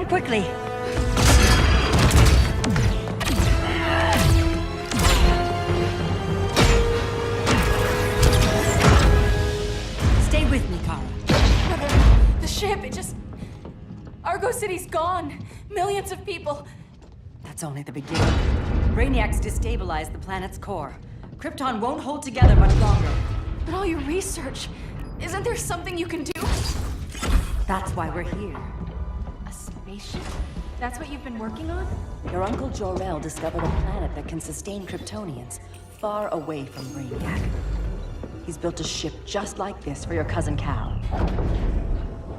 Run quickly! Stay with me, Kara. Brother, the ship, it just... Argo City's gone. Millions of people. That's only the beginning. Brainiacs destabilized the planet's core. Krypton won't hold together much longer. But all your research, isn't there something you can do? That's why we're here. A spaceship? That's what you've been working on? Your uncle Jor-El discovered a planet that can sustain Kryptonians, far away from Brainiac. He's built a ship just like this for your cousin Cal.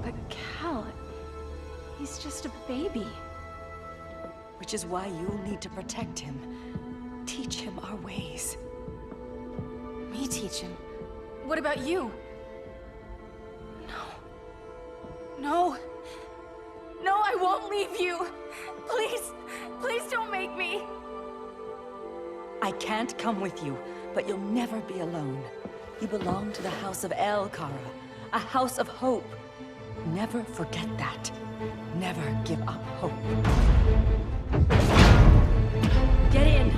But Cal, he's just a baby. Which is why you'll need to protect him. Teach him our ways. Me teach him? What about you? No. No, I won't leave you. Please, please don't make me. I can't come with you, but you'll never be alone. You belong to the House of El, Kara. A house of hope. Never forget that. Never give up hope. Get in!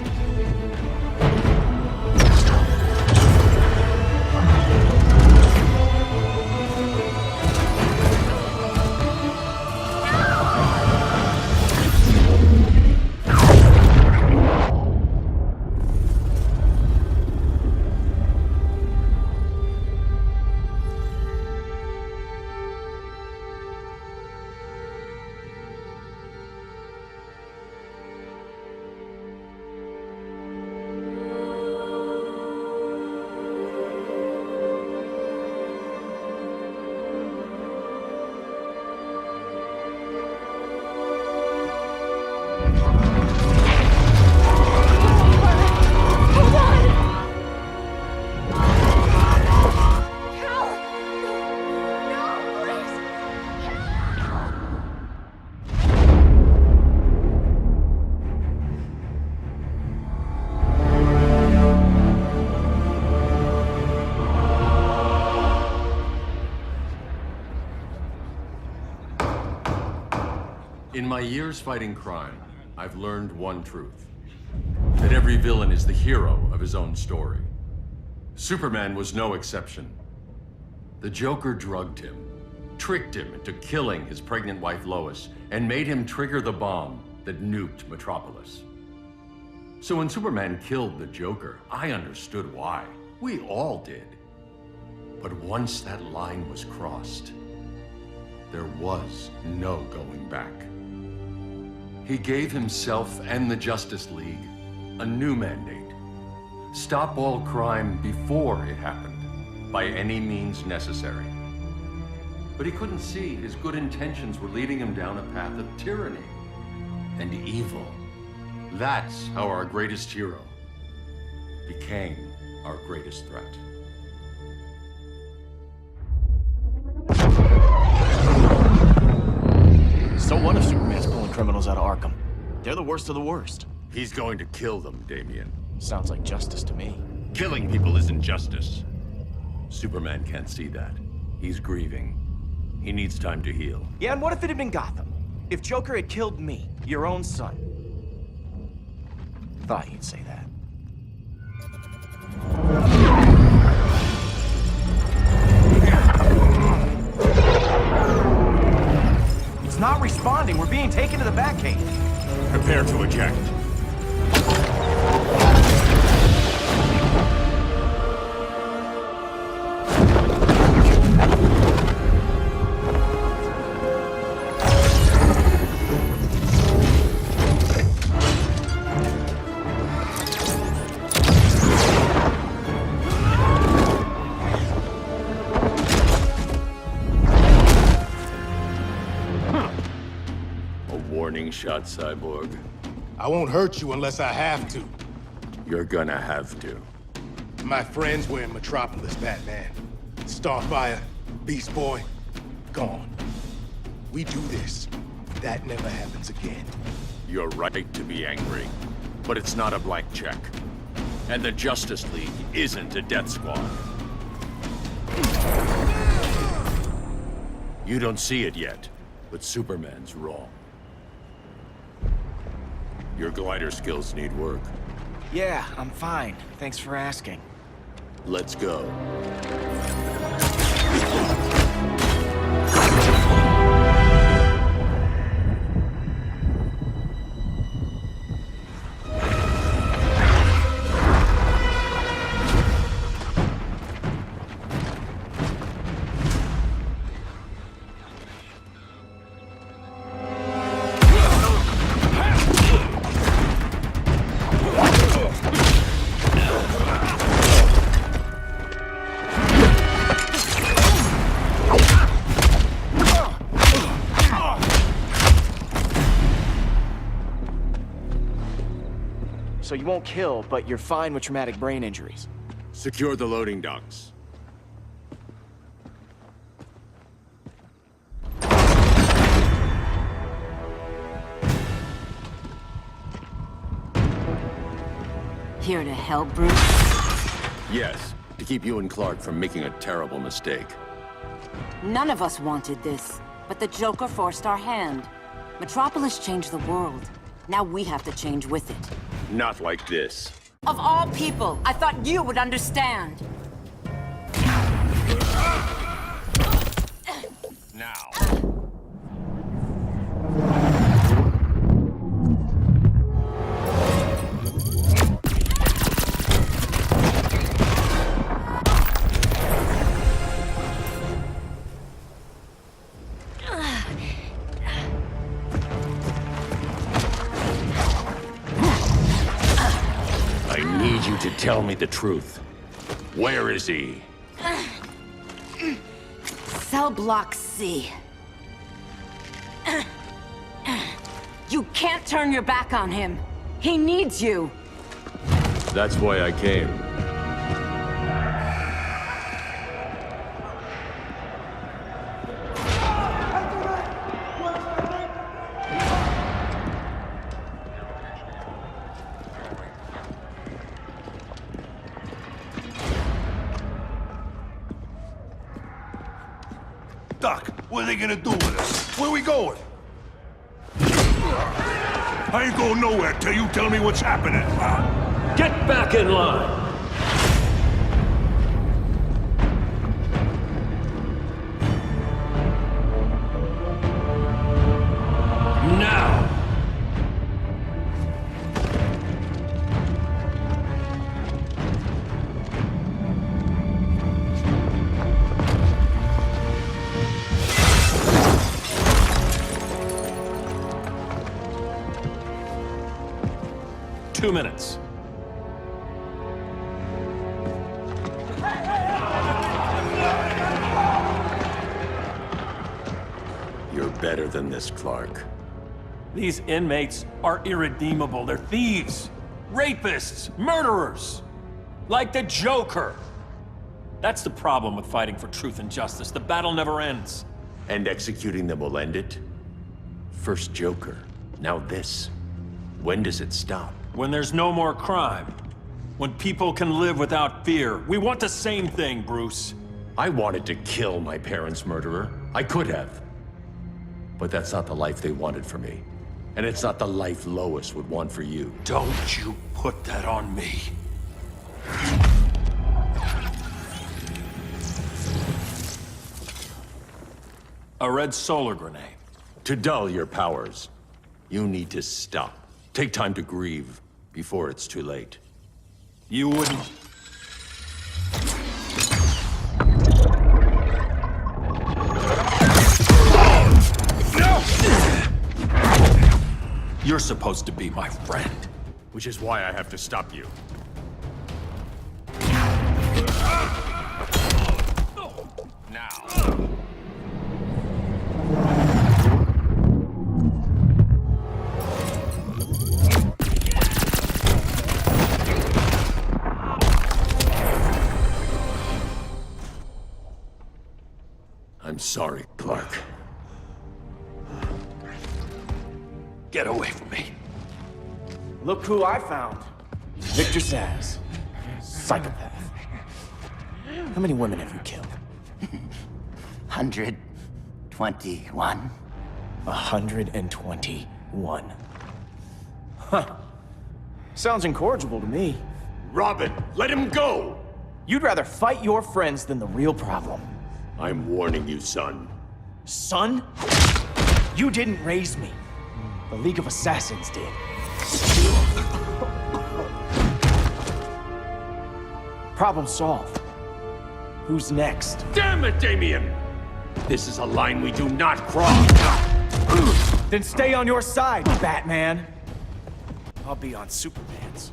In my years fighting crime, I've learned one truth. That every villain is the hero of his own story. Superman was no exception. The Joker drugged him, tricked him into killing his pregnant wife Lois, and made him trigger the bomb that nuked Metropolis. So when Superman killed the Joker, I understood why. We all did. But once that line was crossed, there was no going back. He gave himself and the Justice League a new mandate. Stop all crime before it happened, by any means necessary. But he couldn't see his good intentions were leading him down a path of tyranny and evil. That's how our greatest hero became our greatest threat. So what if Superman's pulling criminals out of Arkham? They're the worst of the worst. He's going to kill them, Damian. Sounds like justice to me. Killing people isn't justice. Superman can't see that. He's grieving. He needs time to heal. Yeah, and what if it had been Gotham? If Joker had killed me, your own son? Thought you'd say that. It's not responding. We're being taken to the Batcave. Prepare to eject. Warning shot, Cyborg. I won't hurt you unless I have to. You're gonna have to. My friends were in Metropolis, Batman. Starfire, Beast Boy, gone. We do this. That never happens again. You're right to be angry, but it's not a blank check. And the Justice League isn't a death squad. You don't see it yet, but Superman's wrong. Your glider skills need work. Yeah, I'm fine. Thanks for asking. Let's go. So you won't kill, but you're fine with traumatic brain injuries. Secure the loading docks. Here to help, Bruce? Yes, to keep you and Clark from making a terrible mistake. None of us wanted this, but the Joker forced our hand. Metropolis changed the world. Now we have to change with it. Not like this. Of all people, I thought you would understand. Now. I need you to tell me the truth. Where is he? Cell Block C. You can't turn your back on him. He needs you. That's why I came. Doc, what are they gonna do with us? Where we going? I ain't going nowhere till you tell me what's happening. Get back in line! Now! 2 minutes. You're better than this, Clark. These inmates are irredeemable. They're thieves, rapists, murderers. Like the Joker. That's the problem with fighting for truth and justice. The battle never ends. And executing them will end it? First Joker, now this. When does it stop? When there's no more crime. When people can live without fear. We want the same thing, Bruce. I wanted to kill my parents' murderer. I could have. But that's not the life they wanted for me. And it's not the life Lois would want for you. Don't you put that on me. A red solar grenade. To dull your powers, you need to stop. Take time to grieve before it's too late. You wouldn't... You're supposed to be my friend. Which is why I have to stop you. Now. I'm sorry, Clark. Get away from me. Look who I found. Victor Zsasz. Psychopath. How many women have you killed? 121. 121. Sounds incorrigible to me. Robin, let him go! You'd rather fight your friends than the real problem. I'm warning you, son. Son? You didn't raise me. The League of Assassins did. Problem solved. Who's next? Damn it, Damien! This is a line we do not cross! Then stay on your side, Batman. I'll be on Superman's.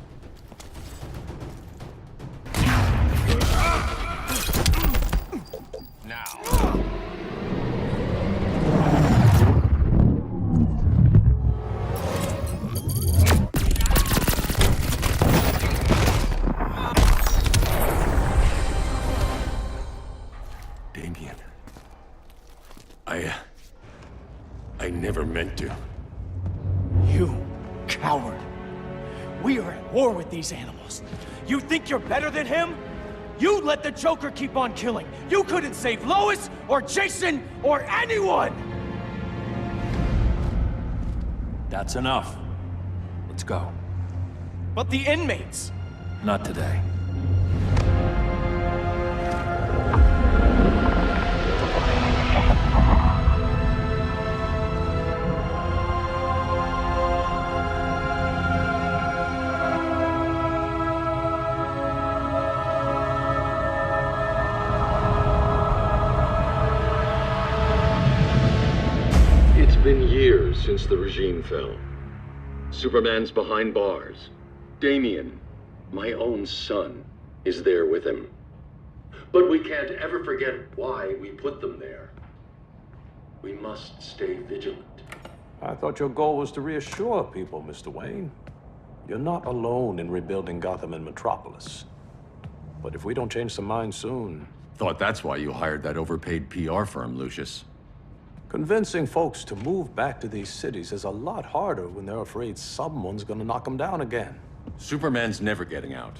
Now. Damien. I never meant to. You coward. We are at war with these animals. You think you're better than him? You let the Joker keep on killing. You couldn't save Lois, or Jason, or anyone! That's enough. Let's go. But the inmates! Not today. It's been years since the regime fell. Superman's behind bars. Damien, my own son, is there with him. But we can't ever forget why we put them there. We must stay vigilant. I thought your goal was to reassure people, Mr. Wayne. You're not alone in rebuilding Gotham and Metropolis. But if we don't change some minds soon... Thought that's why you hired that overpaid PR firm, Lucius. Convincing folks to move back to these cities is a lot harder when they're afraid someone's gonna knock them down again. Superman's never getting out.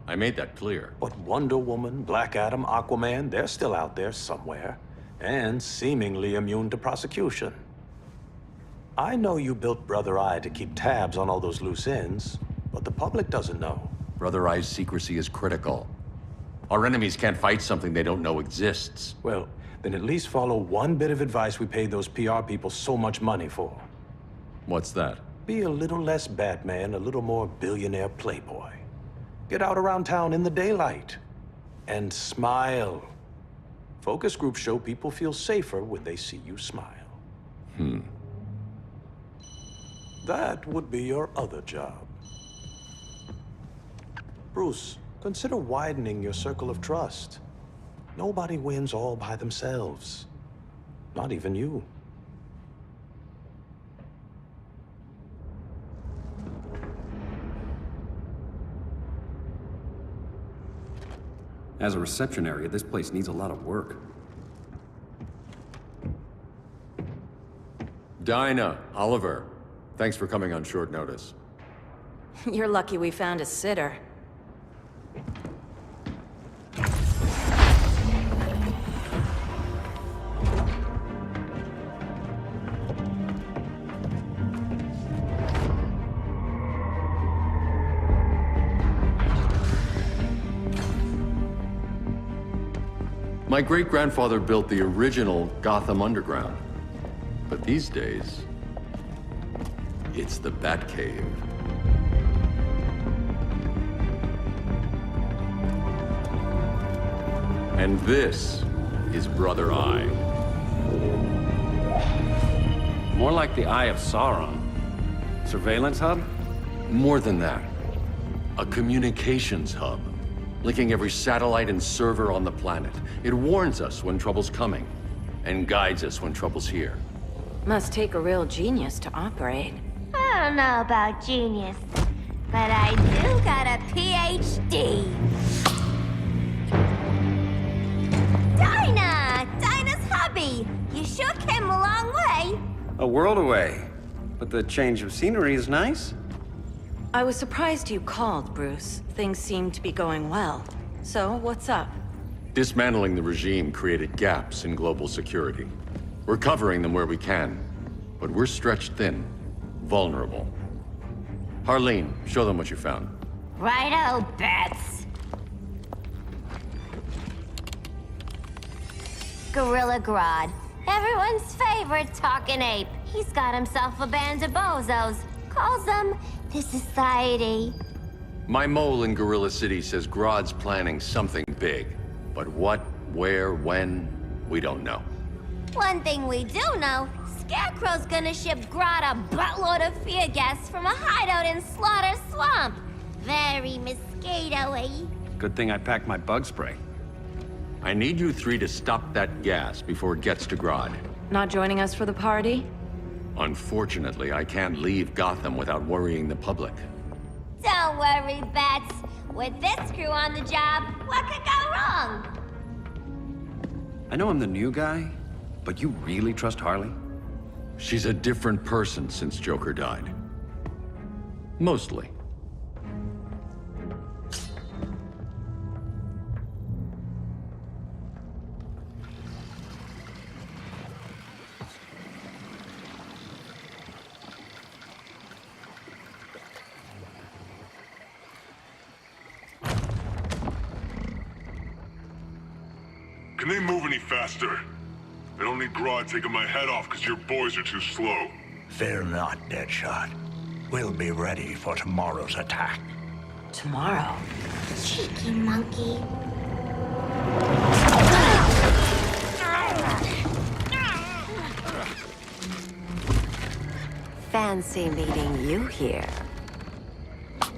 I made that clear. But Wonder Woman, Black Adam, Aquaman, they're still out there somewhere, and seemingly immune to prosecution. I know you built Brother Eye to keep tabs on all those loose ends, but the public doesn't know. Brother Eye's secrecy is critical. Our enemies can't fight something they don't know exists. Well, then at least follow one bit of advice we paid those PR people so much money for. What's that? Be a little less Batman, a little more billionaire playboy. Get out around town in the daylight. And smile. Focus groups show people feel safer when they see you smile. That would be your other job. Bruce, consider widening your circle of trust. Nobody wins all by themselves. Not even you. As a reception area, this place needs a lot of work. Dinah, Oliver, thanks for coming on short notice. You're lucky we found a sitter. My great-grandfather built the original Gotham Underground. But these days, it's the Batcave. And this is Brother Eye. More like the Eye of Sauron. Surveillance hub? More than that, a communications hub, linking every satellite and server on the planet. It warns us when trouble's coming, and guides us when trouble's here. Must take a real genius to operate. I don't know about genius, but I do got a PhD. Dinah's hubby! You sure came a long way. A world away. But the change of scenery is nice. I was surprised you called, Bruce. Things seem to be going well. So, what's up? Dismantling the regime created gaps in global security. We're covering them where we can, but we're stretched thin, vulnerable. Harleen, show them what you found. Righto, Bats. Gorilla Grodd. Everyone's favorite talking ape. He's got himself a band of bozos. Calls them the Society. My mole in Gorilla City says Grodd's planning something big. But what, where, when, we don't know. One thing we do know, Scarecrow's gonna ship Grodd a buttload of fear gas from a hideout in Slaughter Swamp. Very mosquito-y. Good thing I packed my bug spray. I need you three to stop that gas before it gets to Grodd. Not joining us for the party? Unfortunately, I can't leave Gotham without worrying the public. Don't worry, Bats. With this crew on the job, what could go wrong? I know I'm the new guy, but you really trust Harley? She's a different person since Joker died. Mostly. Can they move any faster? I don't need Grodd taking my head off because your boys are too slow. Fear not, Deadshot. We'll be ready for tomorrow's attack. Tomorrow? Cheeky monkey. Fancy meeting you here.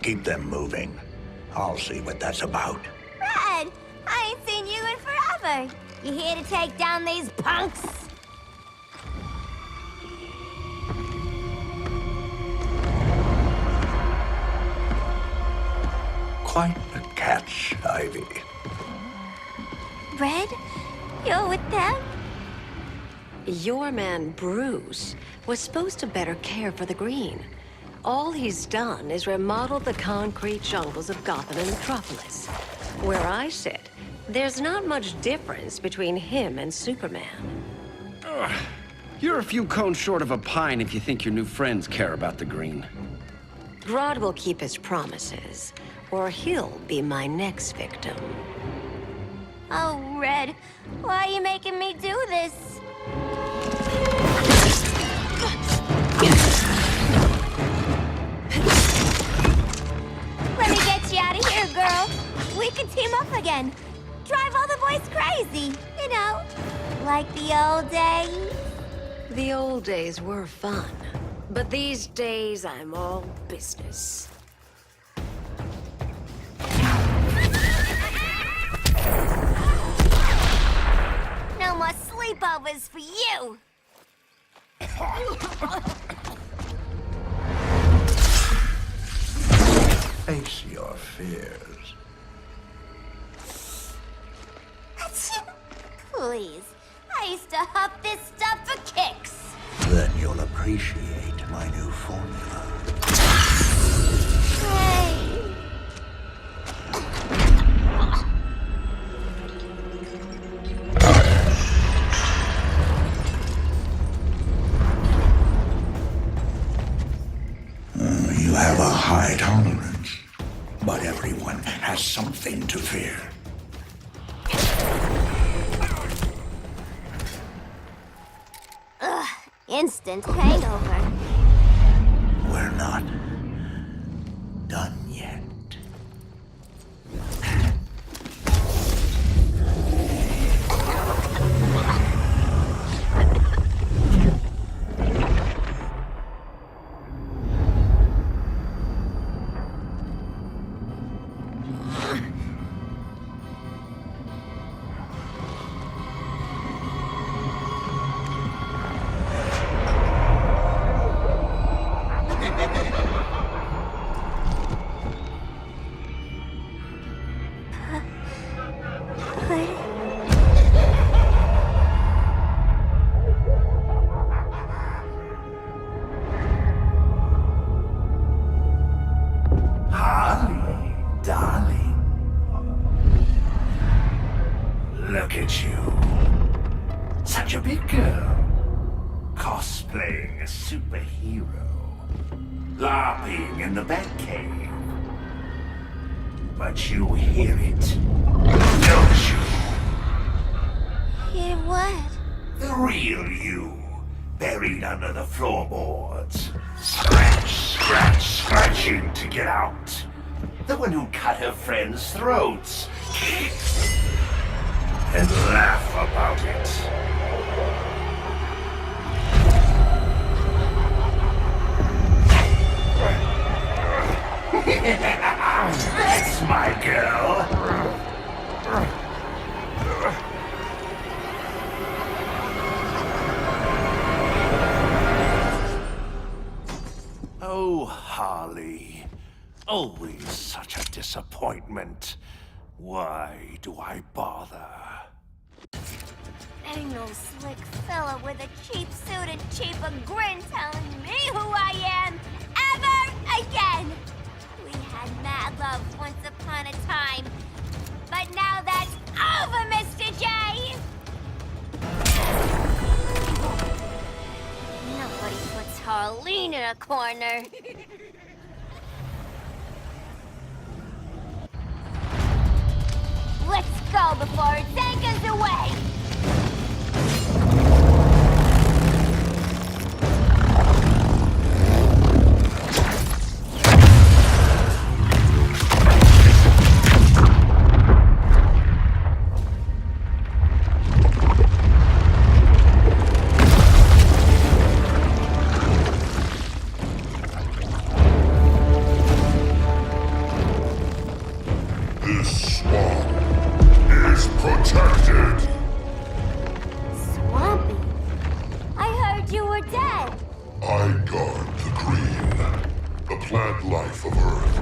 Keep them moving. I'll see what that's about. Red, I ain't seen you in forever. You here to take down these punks? Quite a catch, Ivy. Red, you're with them? Your man, Bruce, was supposed to better care for the green. All he's done is remodel the concrete jungles of Gotham and Metropolis. Where I sit, there's not much difference between him and Superman. You're a few cones short of a pine if you think your new friends care about the green. Grodd will keep his promises, or he'll be my next victim. Oh, Red, why are you making me do this? Let me get you out of here, girl. We can team up again. Drive all the boys crazy, you know, like the old days. The old days were fun, but these days I'm all business. No more sleepovers for you. Face your fears. Please, I used to huff this stuff for kicks. Then you'll appreciate my new formula. Hey. You have a high tolerance, but everyone has something to fear. Instant hangover. We're not done yet. Look at you. Such a big girl. Cosplaying a superhero. LARPing in the Batcave. But you hear it, don't you? Hear what? The real you, buried under the floorboards. Scratch, scratch, scratching to get out. The one who cut her friends' throats. And laugh about it. That's my girl. Oh, Harley. Always such a disappointment. Why do I bother? Ain't no slick fella with a cheap suit and cheaper grin telling me who I am ever again. We had mad love once upon a time, but now that's over, Mr. J. Nobody puts Harleen in a corner. Let's go before it takes us away! This swamp is protected. Swampy? I heard you were dead. I guard the green, the plant life of Earth.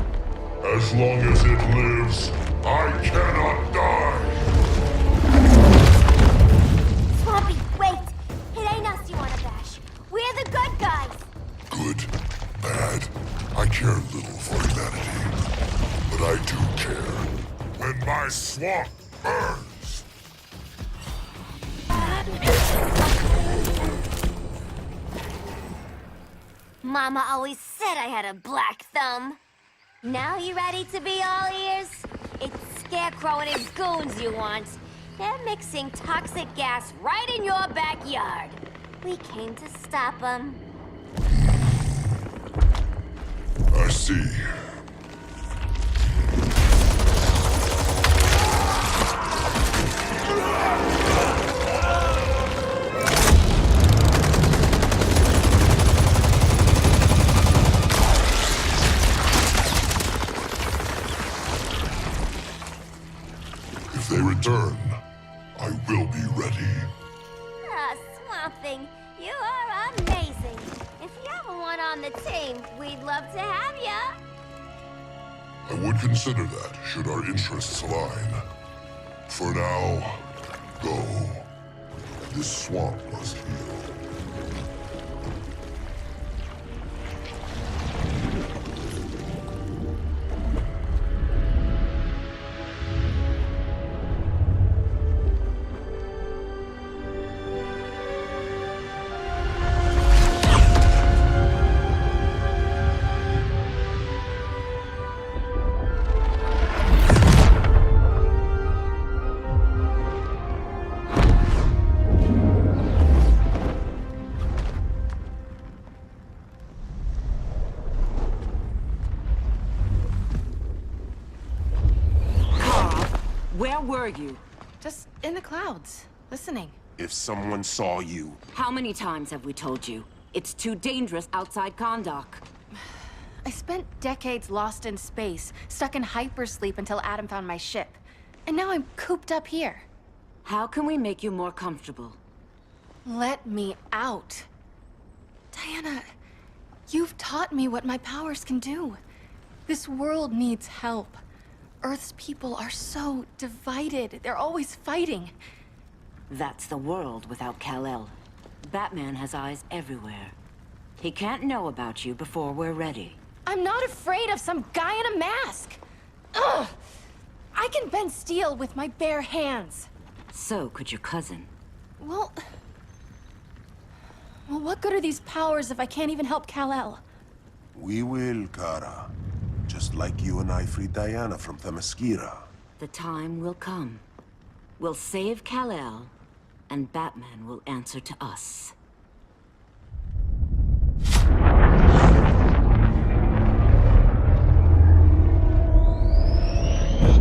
As long as it lives, I cannot die. Swampy, wait! It ain't us you wanna bash. We're the good guys. Good, bad, I care little for humanity. But I do care when my swamp burns. Mama always said I had a black thumb. Now you ready to be all ears? It's Scarecrow and his goons you want. They're mixing toxic gas right in your backyard. We came to stop them. I see. If they return, I will be ready. Ah, Swamp Thing, you are amazing. If you ever want on the team, we'd love to have ya. I would consider that, should our interests align. For now, go. This swamp must heal. Where were you? Just in the clouds, listening. If someone saw you, How many times have we told you? It's too dangerous outside Kondak. I spent decades lost in space, stuck in hypersleep until Adam found my ship. And now I'm cooped up here. How can we make you more comfortable? Let me out. Diana, you've taught me what my powers can do. This world needs help. Earth's people are so divided. They're always fighting. That's the world without Kal-El. Batman has eyes everywhere. He can't know about you before we're ready. I'm not afraid of some guy in a mask. Ugh! I can bend steel with my bare hands. So could your cousin. Well, what good are these powers if I can't even help Kal-El? We will, Kara. Just like you and I freed Diana from Themyscira. The time will come. We'll save Kal-El, and Batman will answer to us.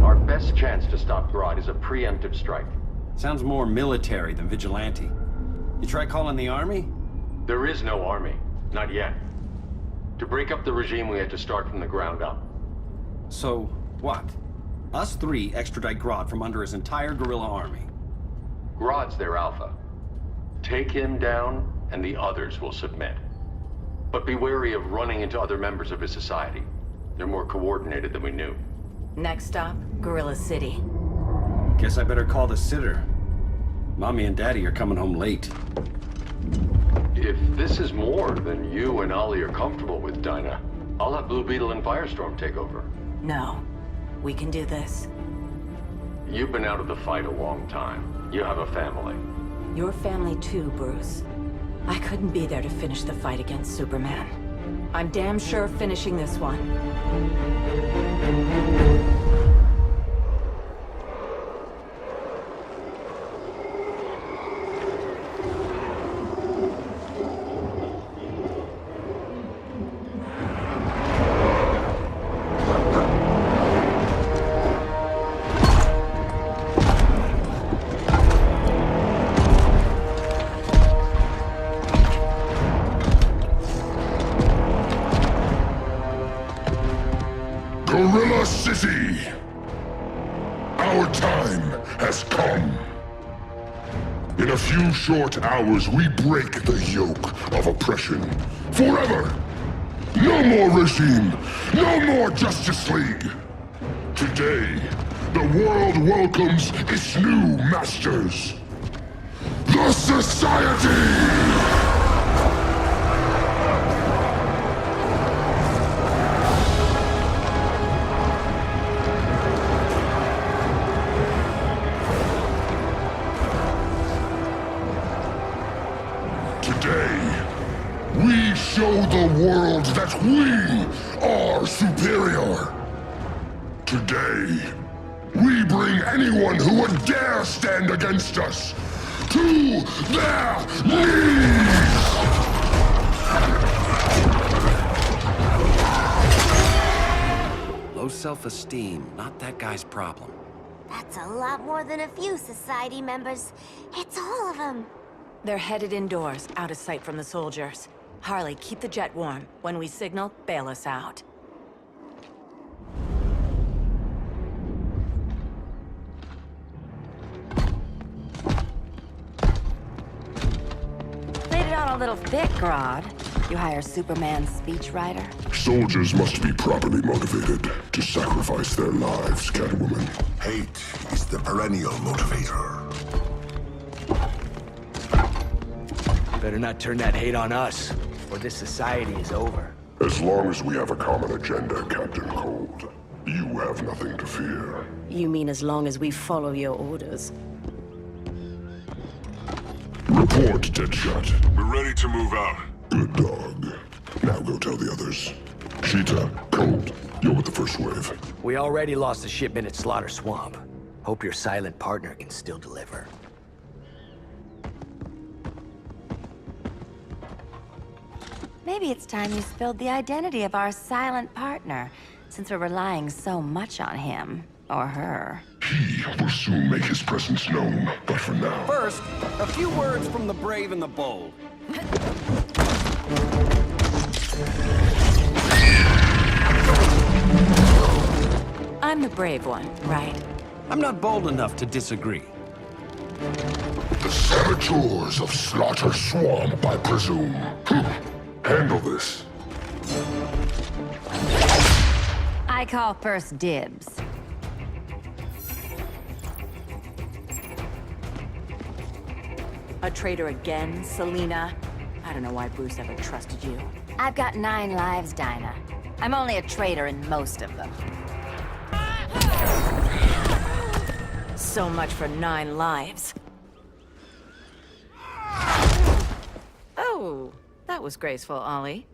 Our best chance to stop Grodd is a preemptive strike. Sounds more military than vigilante. You try calling the army? There is no army. Not yet. To break up the regime, we had to start from the ground up. So, what? Us three extradite Grodd from under his entire guerrilla army. Grodd's their alpha. Take him down, and the others will submit. But be wary of running into other members of his society. They're more coordinated than we knew. Next stop, Gorilla City. Guess I better call the sitter. Mommy and Daddy are coming home late. If this is more than you and Ollie are comfortable with, Dinah, I'll have Blue Beetle and Firestorm take over. No. We can do this. You've been out of the fight a long time. You have a family. Your family too, Bruce. I couldn't be there to finish the fight against Superman. I'm damn sure finishing this one. Gorilla City! Our time has come. In a few short hours, we break the yoke of oppression. Forever! No more regime! No more Justice League! Today, the world welcomes its new masters. The Society! We show the world that we are superior. Today, we bring anyone who would dare stand against us to their knees! Low self-esteem, not that guy's problem. That's a lot more than a few society members. It's all of them. They're headed indoors, out of sight from the soldiers. Harley, keep the jet warm. When we signal, bail us out. Played it on a little thick, Grodd. You hire Superman's speechwriter? Soldiers must be properly motivated to sacrifice their lives, Catwoman. Hate is the perennial motivator. Better not turn that hate on us, or this society is over. As long as we have a common agenda, Captain Cold, you have nothing to fear. You mean as long as we follow your orders? Report, Deadshot. We're ready to move out. Good dog. Now go tell the others. Cheetah, Cold, you're with the first wave. We already lost a shipment at Slaughter Swamp. Hope your silent partner can still deliver. Maybe it's time you spilled the identity of our silent partner, since we're relying so much on him. Or her. He will soon make his presence known, but for now... First, a few words from the brave and the bold. I'm the brave one, right? I'm not bold enough to disagree. The saboteurs of Slaughter Swamp, I presume. Handle this. I call first dibs. A traitor again, Selina? I don't know why Bruce ever trusted you. I've got 9 lives, Dinah. I'm only a traitor in most of them. So much for 9 lives. Oh, that was graceful, Ollie.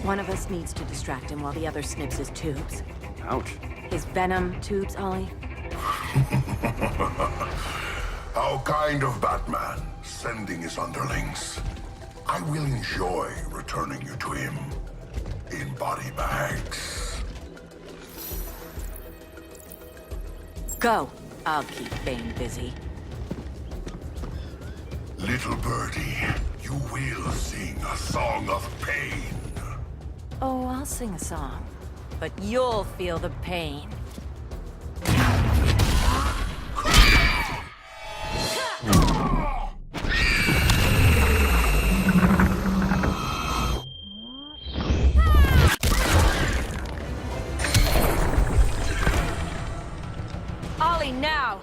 One of us needs to distract him while the other snips his tubes. Ouch. His venom tubes, Ollie. How kind of Batman, sending his underlings. I will enjoy returning you to him in body bags. Go. I'll keep Bane busy. Little birdie, you will sing a song of pain. Oh, I'll sing a song. But you'll feel the pain. Ollie, now!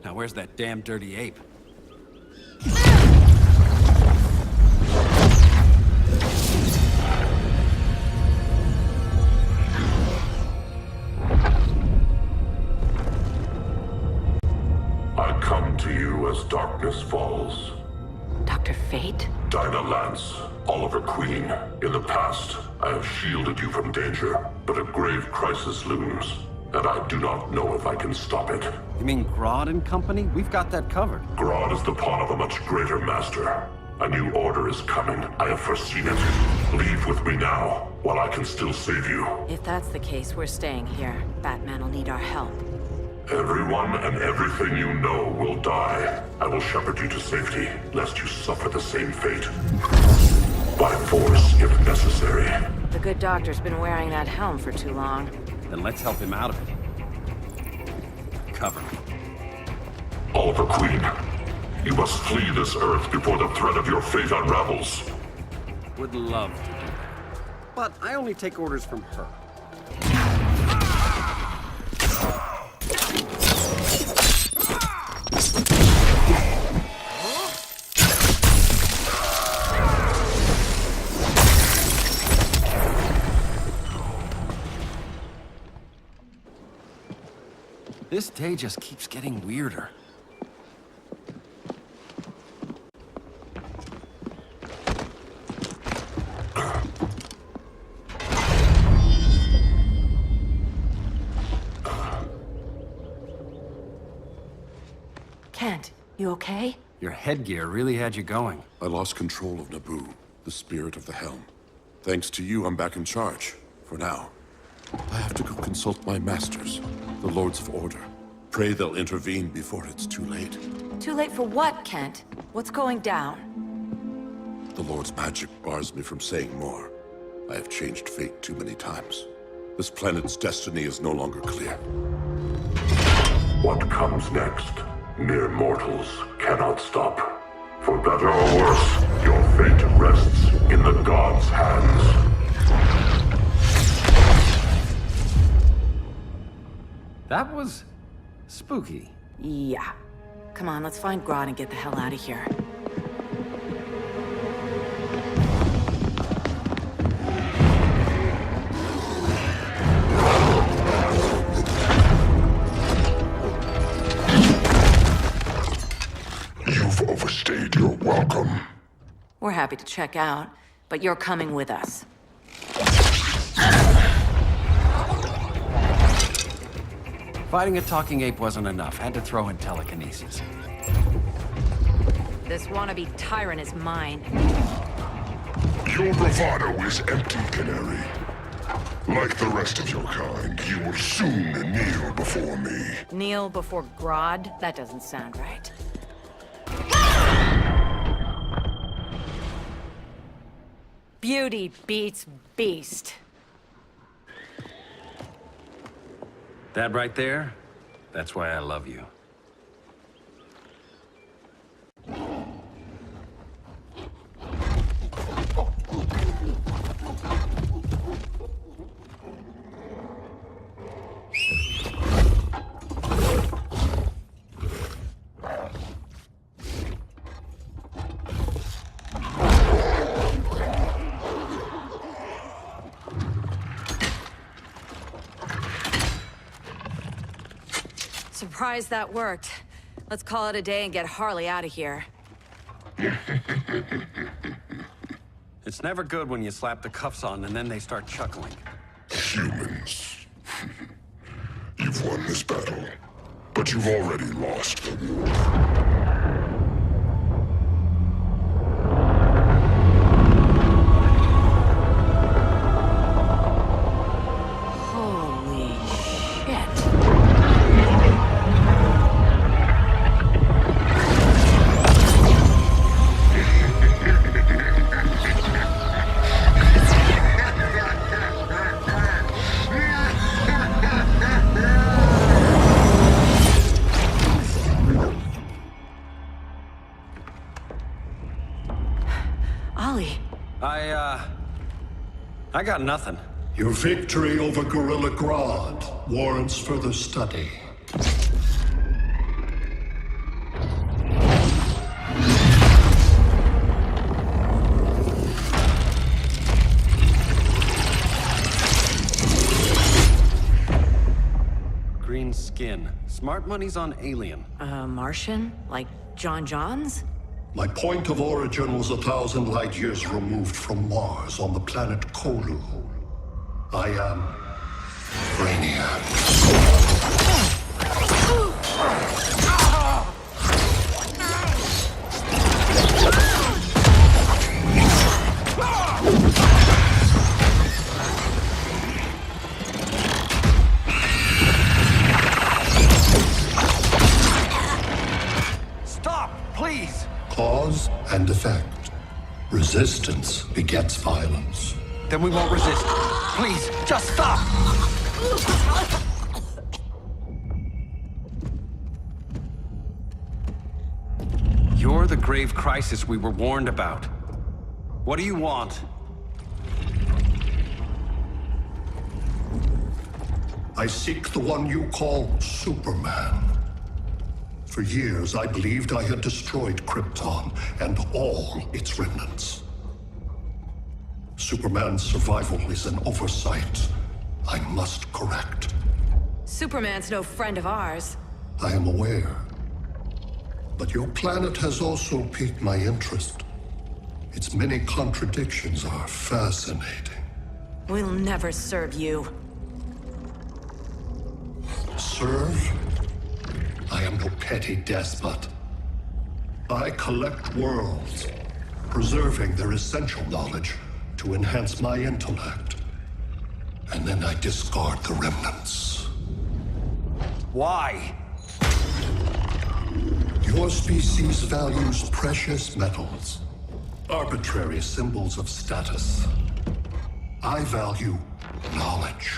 Now where's that damn dirty ape? I come to you as darkness falls. Dr. Fate? Dinah Lance, Oliver Queen. In the past, I have shielded you from danger, but a grave crisis looms, and I do not know if I can stop it. You mean Grodd and company? We've got that covered. Grodd is the pawn of a much greater master. A new order is coming. I have foreseen it. Leave with me now, while I can still save you. If that's the case, we're staying here. Batman will need our help. Everyone and everything you know will die. I will shepherd you to safety, lest you suffer the same fate. By force, if necessary. The good doctor's been wearing that helm for too long. Then let's help him out of it. Cover me. Oliver Queen, you must flee this Earth before the threat of your fate unravels. Would love to do that. But I only take orders from her. This day just keeps getting weirder. Kent, you okay? Your headgear really had you going. I lost control of Naboo, the spirit of the helm. Thanks to you, I'm back in charge. For now. I have to go consult my masters, the Lords of Order. Pray they'll intervene before it's too late. Too late for what, Kent? What's going down? The Lord's magic bars me from saying more. I have changed fate too many times. This planet's destiny is no longer clear. What comes next, mere mortals cannot stop. For better or worse, your fate rests in the gods' hands. That was spooky. Yeah. Come on, let's find Grodd and get the hell out of here. You've overstayed your welcome. We're happy to check out, but you're coming with us. Fighting a talking ape wasn't enough. Had to throw in telekinesis. This wannabe tyrant is mine. Your bravado is empty, Canary. Like the rest of your kind, you will soon kneel before me. Kneel before Grodd? That doesn't sound right. Beauty beats beast. That right there, that's why I love you. surprised that worked. Let's call it a day and get Harley out of here. It's never good when you slap the cuffs on and then they start chuckling. Humans. You've won this battle, but you've already lost the war. I got nothing. Your victory over Gorilla Grodd warrants further study. Green skin. Smart money's on alien. Martian? Like John Johns? My point of origin was 1,000 light years removed from Mars on the planet Kolu. I am Brainiac. Stop, please! Cause and effect. Resistance begets violence. Then we won't resist. Please, just stop! You're the grave crisis we were warned about. What do you want? I seek the one you call Superman. For years, I believed I had destroyed Krypton and all its remnants. Superman's survival is an oversight I must correct. Superman's no friend of ours. I am aware. But your planet has also piqued my interest. Its many contradictions are fascinating. We'll never serve you. Serve? I am no petty despot. I collect worlds, preserving their essential knowledge to enhance my intellect. And then I discard the remnants. Why? Your species values precious metals, arbitrary symbols of status. I value knowledge.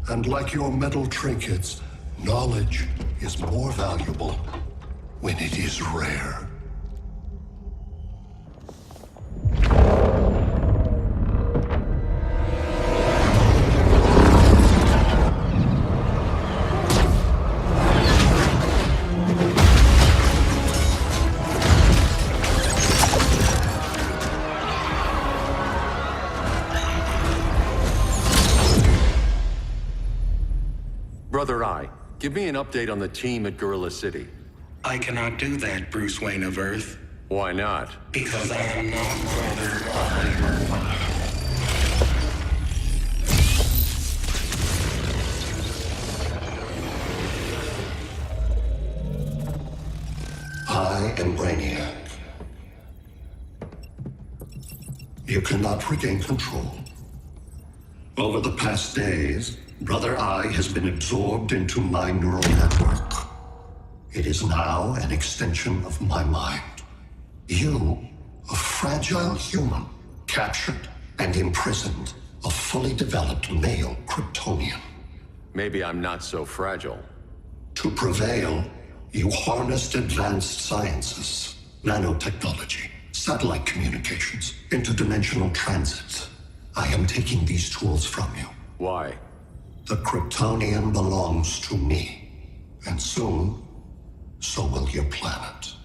And like your metal trinkets, knowledge is more valuable when it is rare. Brother Eye, give me an update on the team at Gorilla City. I cannot do that, Bruce Wayne of Earth. Why not? Because I am not Brother Eye. I am Brainiac. You cannot regain control. Over the past days, Brother Eye has been absorbed into my neural network. It is now an extension of my mind. You, a fragile human, captured and imprisoned a fully developed male Kryptonian. Maybe I'm not so fragile. To prevail, you harnessed advanced sciences, nanotechnology, satellite communications, interdimensional transit. I am taking these tools from you. Why? The Kryptonian belongs to me. And soon, so will your planet.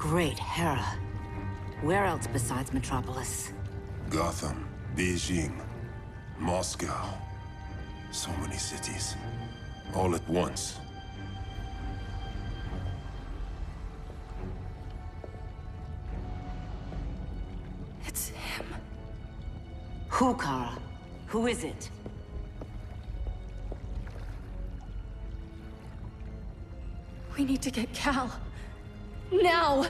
Great Hera. Where else besides Metropolis? Gotham, Beijing, Moscow. So many cities. All at once. It's him. Who, Kara? Who is it? We need to get Cal. Now!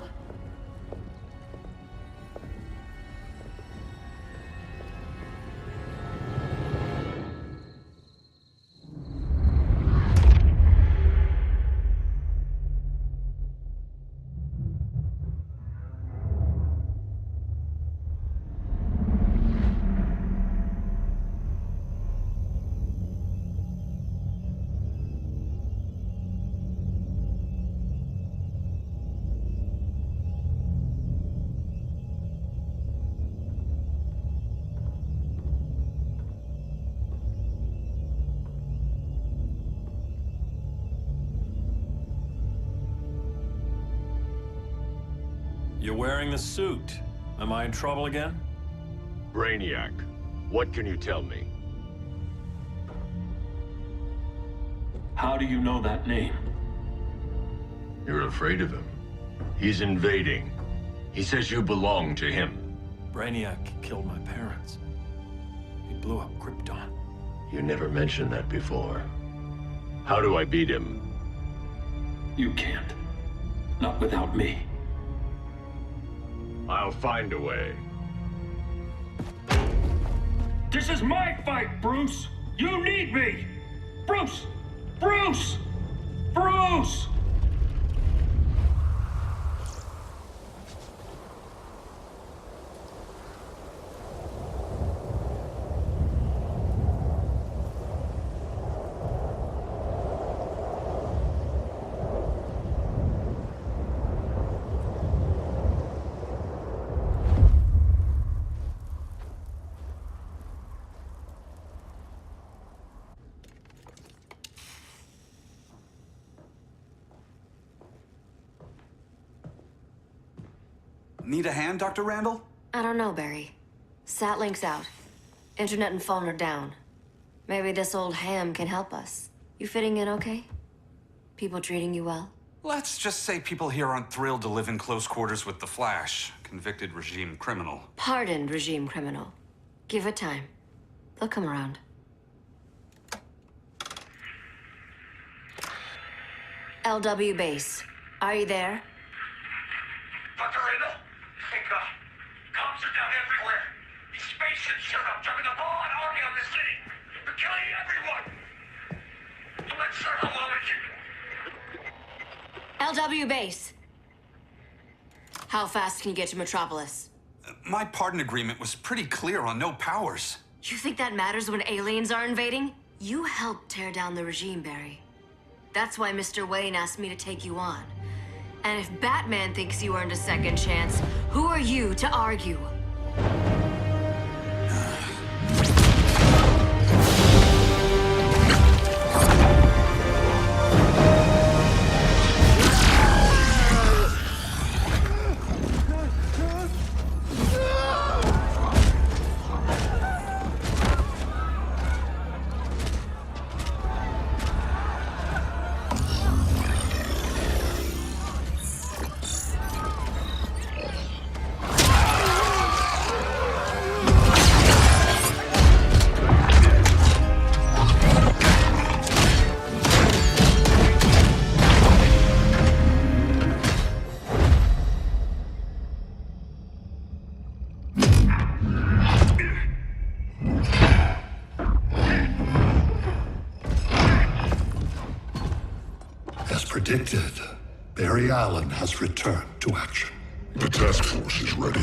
You're wearing the suit. Am I in trouble again? Brainiac, what can you tell me? How do you know that name? You're afraid of him. He's invading. He says you belong to him. Brainiac killed my parents. He blew up Krypton. You never mentioned that before. How do I beat him? You can't. Not without me. I'll find a way. This is my fight, Bruce! You need me! Bruce! Bruce! Bruce! Need a hand, Dr. Randall? I don't know, Barry. Satlink's out. Internet and phone are down. Maybe this old ham can help us. You fitting in okay? People treating you well? Let's just say people here aren't thrilled to live in close quarters with the Flash, convicted regime criminal. Pardoned regime criminal. Give it time. They'll come around. LW base. Are you there? Dr. Randall? Thank God. Cops are down everywhere. These spaceships showed up, dropping a ball and army on the city. They're killing everyone. So let's start a LW base. How fast can you get to Metropolis? My pardon agreement was pretty clear on no powers. You think that matters when aliens are invading? You helped tear down the regime, Barry. That's why Mr. Wayne asked me to take you on. And if Batman thinks you earned a second chance, who are you to argue? Predicted, Barry Allen has returned to action. The task force is ready.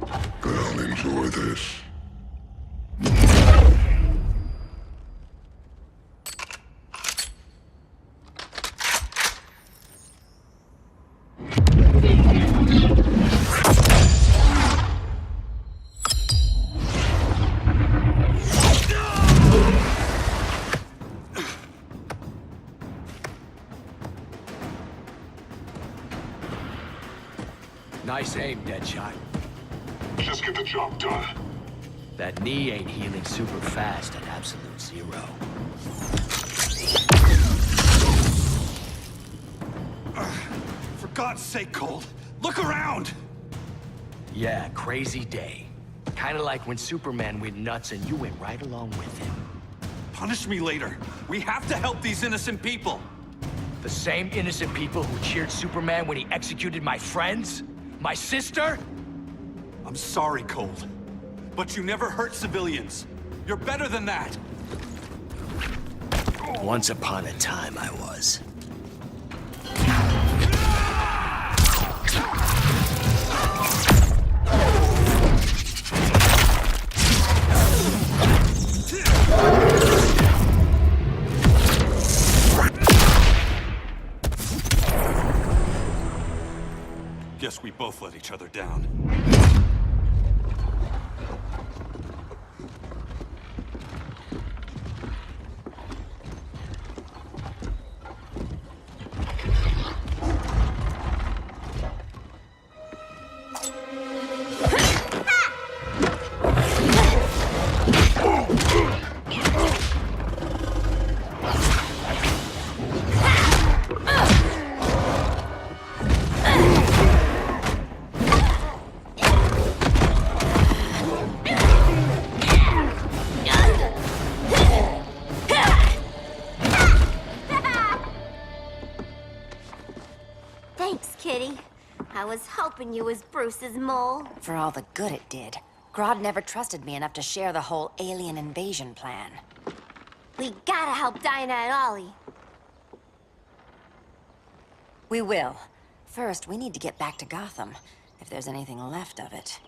I'll enjoy this. Nice aim, Deadshot. Just get the job done. That knee ain't healing super fast at absolute zero. For God's sake, Cold, look around! Yeah, crazy day. Kinda like when Superman went nuts and you went right along with him. Punish me later. We have to help these innocent people. The same innocent people who cheered Superman when he executed my friends? My sister? I'm sorry, Cold. But you never hurt civilians. You're better than that. Once upon a time, I was. Guess we both let each other down. Thanks, Kitty. I was hoping you was Bruce's mole. For all the good it did. Grodd never trusted me enough to share the whole alien invasion plan. We gotta help Dinah and Ollie. We will. First, we need to get back to Gotham, if there's anything left of it.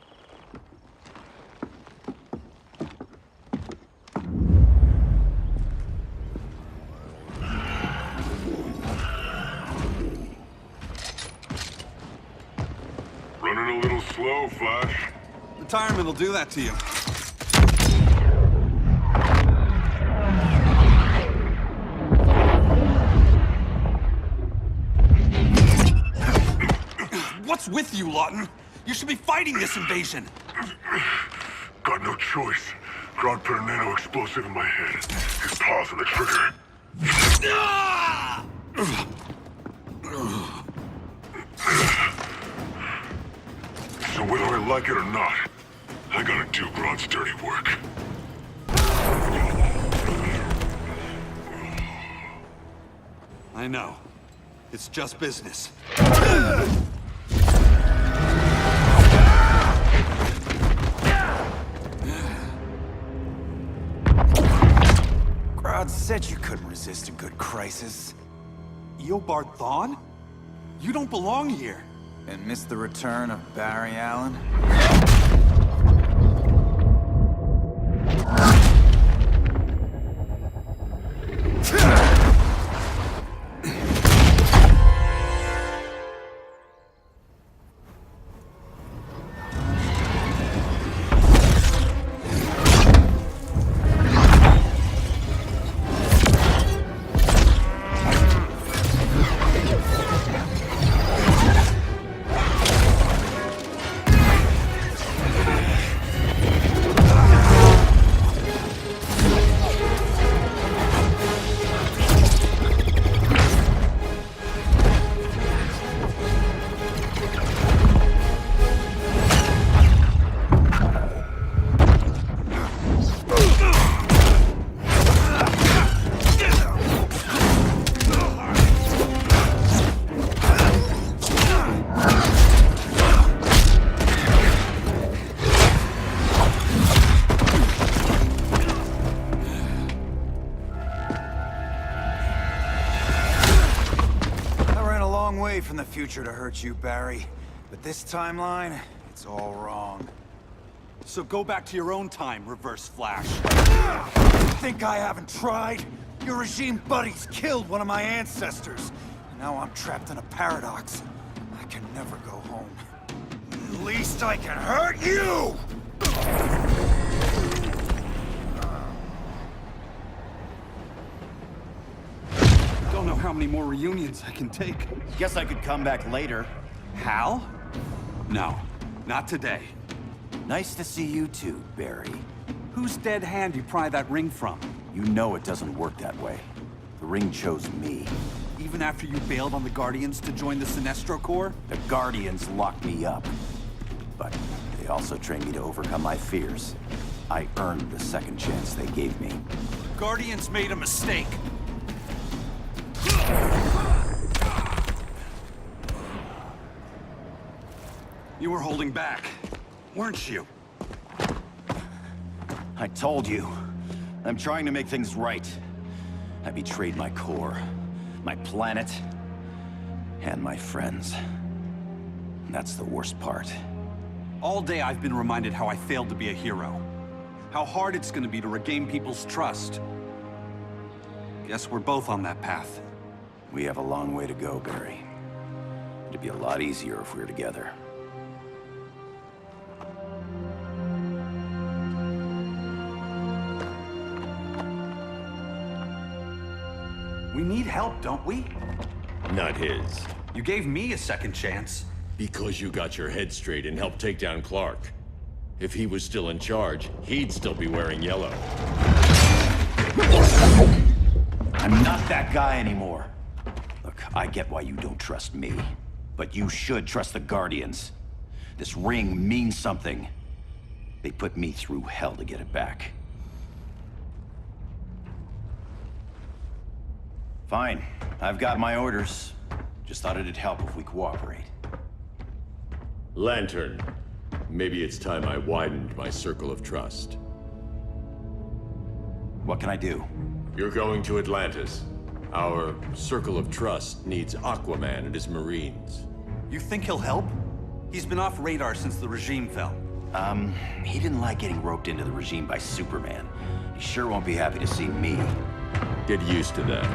Running a little slow, Flash. Retirement will do that to you. What's with you, Lawton? You should be fighting this invasion. Got no choice. Grodd put a nano-explosive in my head. His paws on the trigger. So whether I like it or not, I gotta do Grodd's dirty work. I know. It's just business. Grodd said you couldn't resist a good crisis. Eobard Thawne? You don't belong here. And miss the return of Barry Allen? From the future to hurt you, Barry. But this timeline, it's all wrong. So go back to your own time, Reverse Flash. Think I haven't tried? Your regime buddies killed one of my ancestors. Now I'm trapped in a paradox. I can never go home. At least I can hurt you! Don't know how many more reunions I can take. Guess I could come back later. Hal? No, not today. Nice to see you too, Barry. Whose dead hand you pry that ring from? You know it doesn't work that way. The ring chose me. Even after you bailed on the Guardians to join the Sinestro Corps? The Guardians locked me up. But they also trained me to overcome my fears. I earned the second chance they gave me. Guardians made a mistake. You were holding back, weren't you? I told you. I'm trying to make things right. I betrayed my Corps, my planet, and my friends. That's the worst part. All day I've been reminded how I failed to be a hero. How hard it's gonna be to regain people's trust. Guess we're both on that path. We have a long way to go, Barry. It'd be a lot easier if we were together. We need help, don't we? Not his. You gave me a second chance. Because you got your head straight and helped take down Clark. If he was still in charge, he'd still be wearing yellow. I'm not that guy anymore. Look, I get why you don't trust me. But you should trust the Guardians. This ring means something. They put me through hell to get it back. Fine. I've got my orders. Just thought it'd help if we cooperate. Lantern. Maybe it's time I widened my circle of trust. What can I do? You're going to Atlantis. Our circle of trust needs Aquaman and his Marines. You think he'll help? He's been off radar since the regime fell. He didn't like getting roped into the regime by Superman. He sure won't be happy to see me. Get used to that.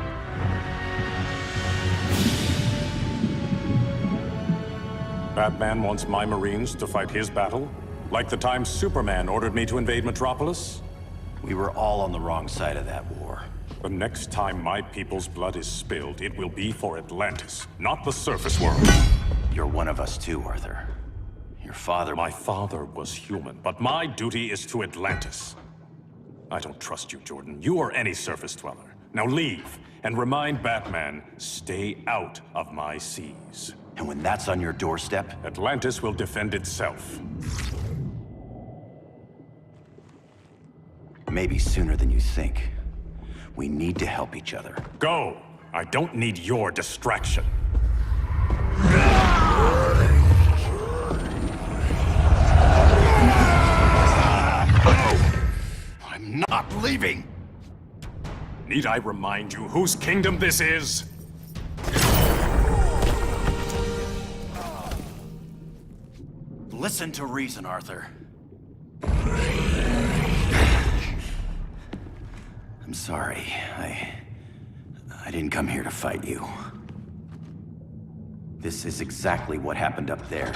Batman wants my Marines to fight his battle? Like the time Superman ordered me to invade Metropolis? We were all on the wrong side of that war. The next time my people's blood is spilled, it will be for Atlantis, not the surface world. You're one of us too, Arthur. Your father... My father was human, but my duty is to Atlantis. I don't trust you, Jordan. You or any surface dweller. Now leave, and remind Batman, stay out of my seas. And when that's on your doorstep? Atlantis will defend itself. Maybe sooner than you think. We need to help each other. Go! I don't need your distraction. I'm not leaving! Need I remind you whose kingdom this is? Listen to reason, Arthur. I'm sorry. I didn't come here to fight you. This is exactly what happened up there.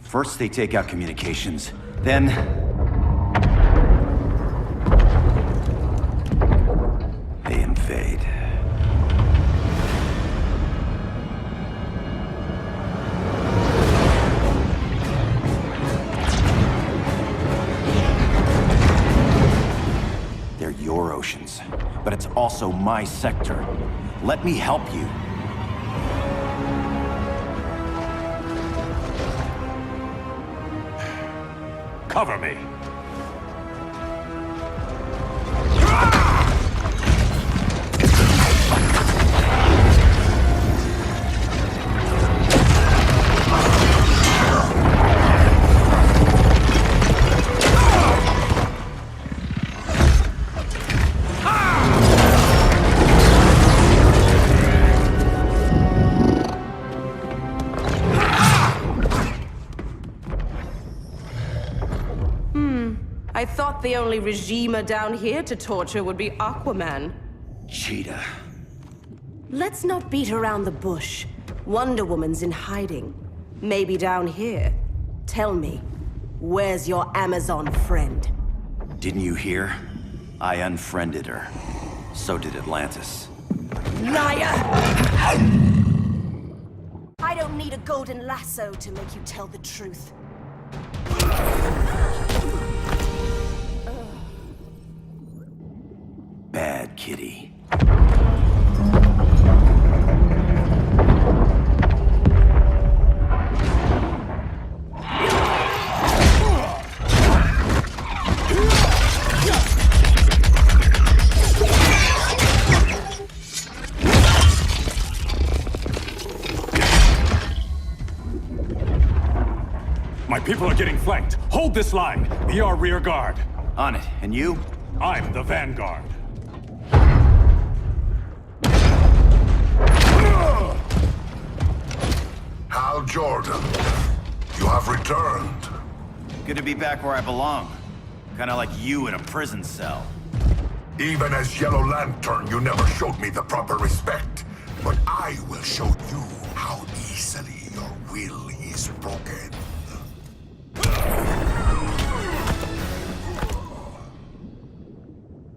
First they take out communications, then... they invade. They're your oceans, but it's also my sector. Let me help you. Cover me. I thought the only regimer down here to torture would be Aquaman. Cheetah. Let's not beat around the bush. Wonder Woman's in hiding. Maybe down here. Tell me, where's your Amazon friend? Didn't you hear? I unfriended her. So did Atlantis. Liar! I don't need a golden lasso to make you tell the truth. Bad kitty. My people are getting flanked. Hold this line. Be our rear guard. On it. And you? I'm the vanguard. Hal Jordan, you have returned. Good to be back where I belong. Kinda like you in a prison cell. Even as Yellow Lantern, you never showed me the proper respect. But I will show you how easily your will is broken.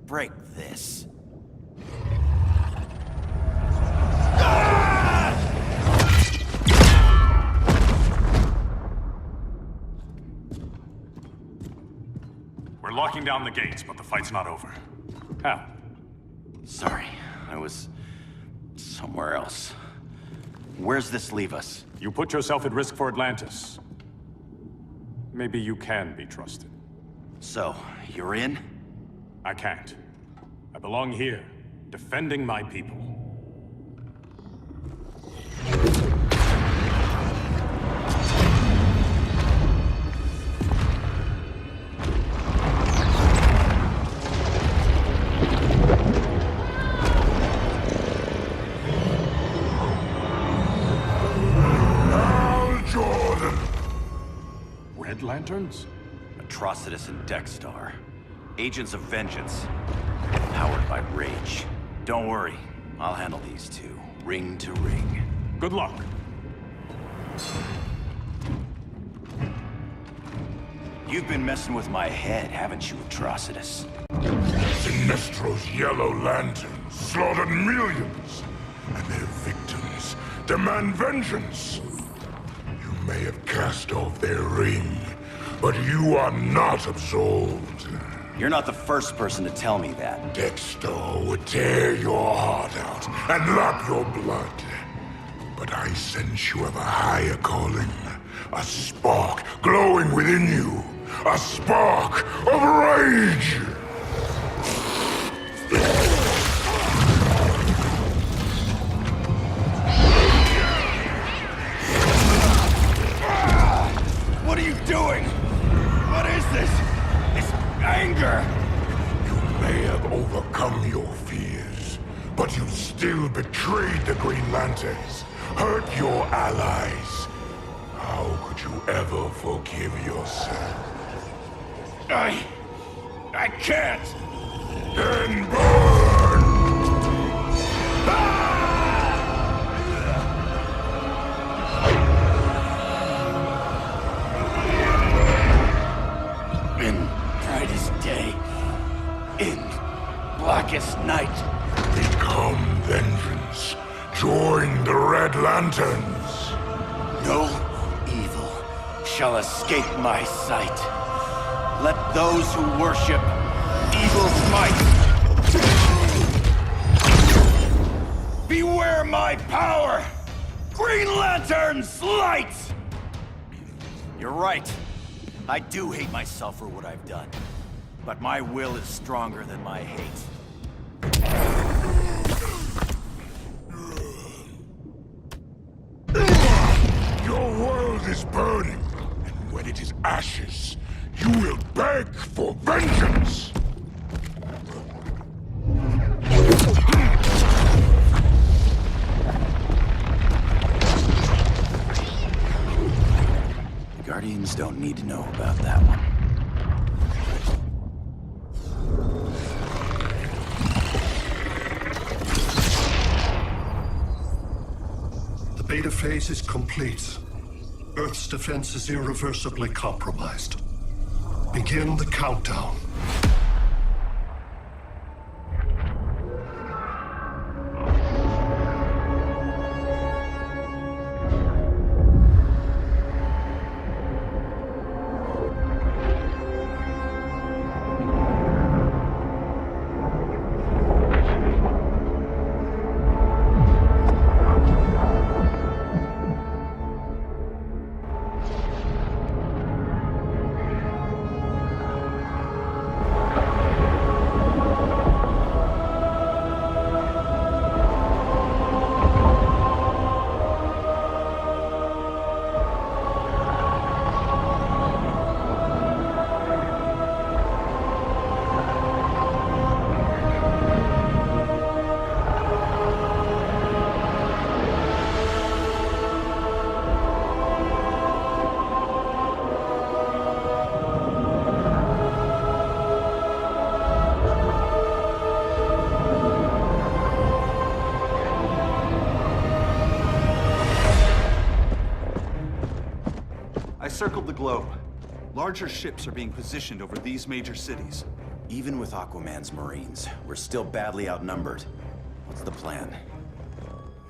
Break this. We're locking down the gates, but the fight's not over. Hal. Sorry, I was somewhere else. Where's this leave us? You put yourself at risk for Atlantis. Maybe you can be trusted. So, you're in? I can't. I belong here, defending my people. Red Lanterns? Atrocitus and Dexstar. Agents of Vengeance. Powered by rage. Don't worry, I'll handle these two, ring to ring. Good luck. You've been messing with my head, haven't you, Atrocitus? Sinestro's Yellow Lanterns slaughtered millions, and their victims demand vengeance. You may have cast off their ring, but you are not absolved. You're not the first person to tell me that. Dexter would tear your heart out and lap your blood. But I sense you have a higher calling. A spark glowing within you. A spark of rage! What are you doing? What is this? This anger! You may have overcome your fears, but you still betrayed the Green Lanterns, hurt your allies. How could you ever forgive yourself? I can't! Then burn! In brightest day, in blackest night. Become vengeance. Join the Red Lanterns. No evil shall escape my sight. Let those who worship evil's might beware my power! Green Lantern's light! You're right. I do hate myself for what I've done. But my will is stronger than my hate. Your world is burning, and when it is ashes, you will beg for vengeance! The Guardians don't need to know about that one. The beta phase is complete. Earth's defense is irreversibly compromised. Begin the countdown. I circled the globe. Larger ships are being positioned over these major cities. Even with Aquaman's Marines, we're still badly outnumbered. What's the plan?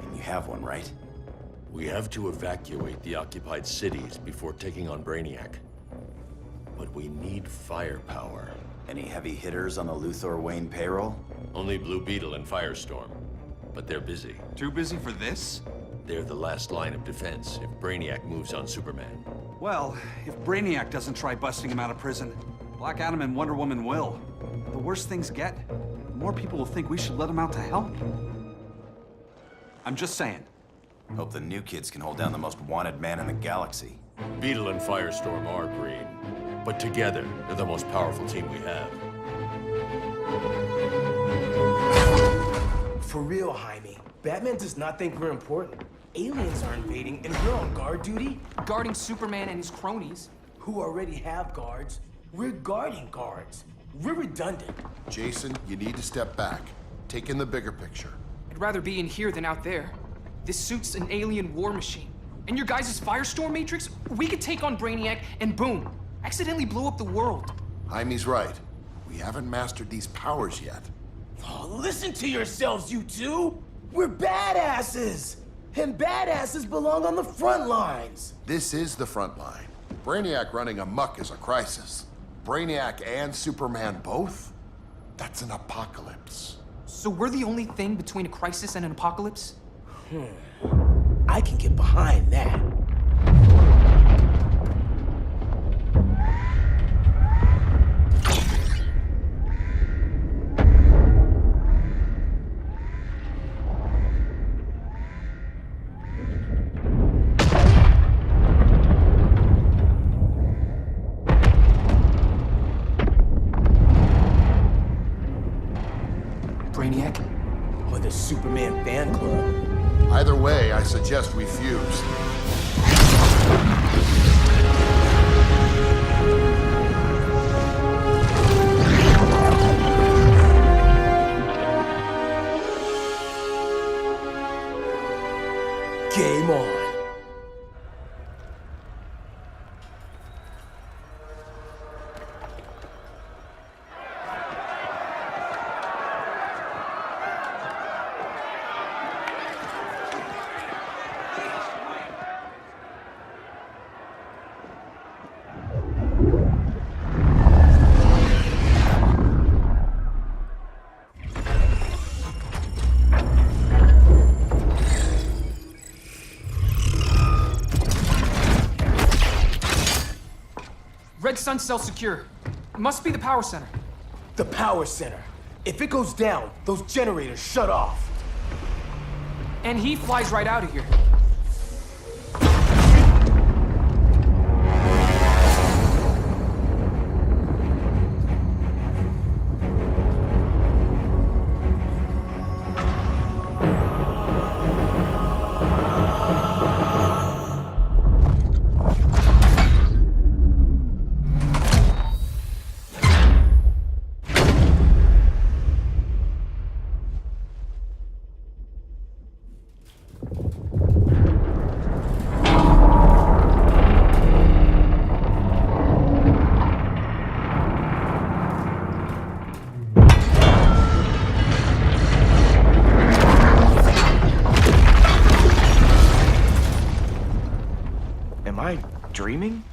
And you have one, right? We have to evacuate the occupied cities before taking on Brainiac. But we need firepower. Any heavy hitters on the Luthor Wayne payroll? Only Blue Beetle and Firestorm. But they're busy. Too busy for this? They're the last line of defense if Brainiac moves on Superman. Well, if Brainiac doesn't try busting him out of prison, Black Adam and Wonder Woman will. The worse things get, the more people will think we should let him out to help. I'm just saying. Hope the new kids can hold down the most wanted man in the galaxy. Beetle and Firestorm are green, but together, they're the most powerful team we have. For real, Jaime. Batman does not think we're important. Aliens are invading, and we're on guard duty? Guarding Superman and his cronies. Who already have guards. We're guarding guards. We're redundant. Jason, you need to step back. Take in the bigger picture. I'd rather be in here than out there. This suit's an alien war machine. And your guys' Firestorm Matrix, we could take on Brainiac and boom, accidentally blow up the world. Jaime's right. We haven't mastered these powers yet. Oh, listen to yourselves, you two! We're badasses! And badasses belong on the front lines! This is the front line. Brainiac running amok is a crisis. Brainiac and Superman both? That's an apocalypse. So we're the only thing between a crisis and an apocalypse? I can get behind that. Brainiac? Or the Superman fan club? Either way, I suggest we fuse. Game on. Red Sun cell secure. It must be the power center. The power center. If it goes down, those generators shut off. And he flies right out of here. Am I dreaming?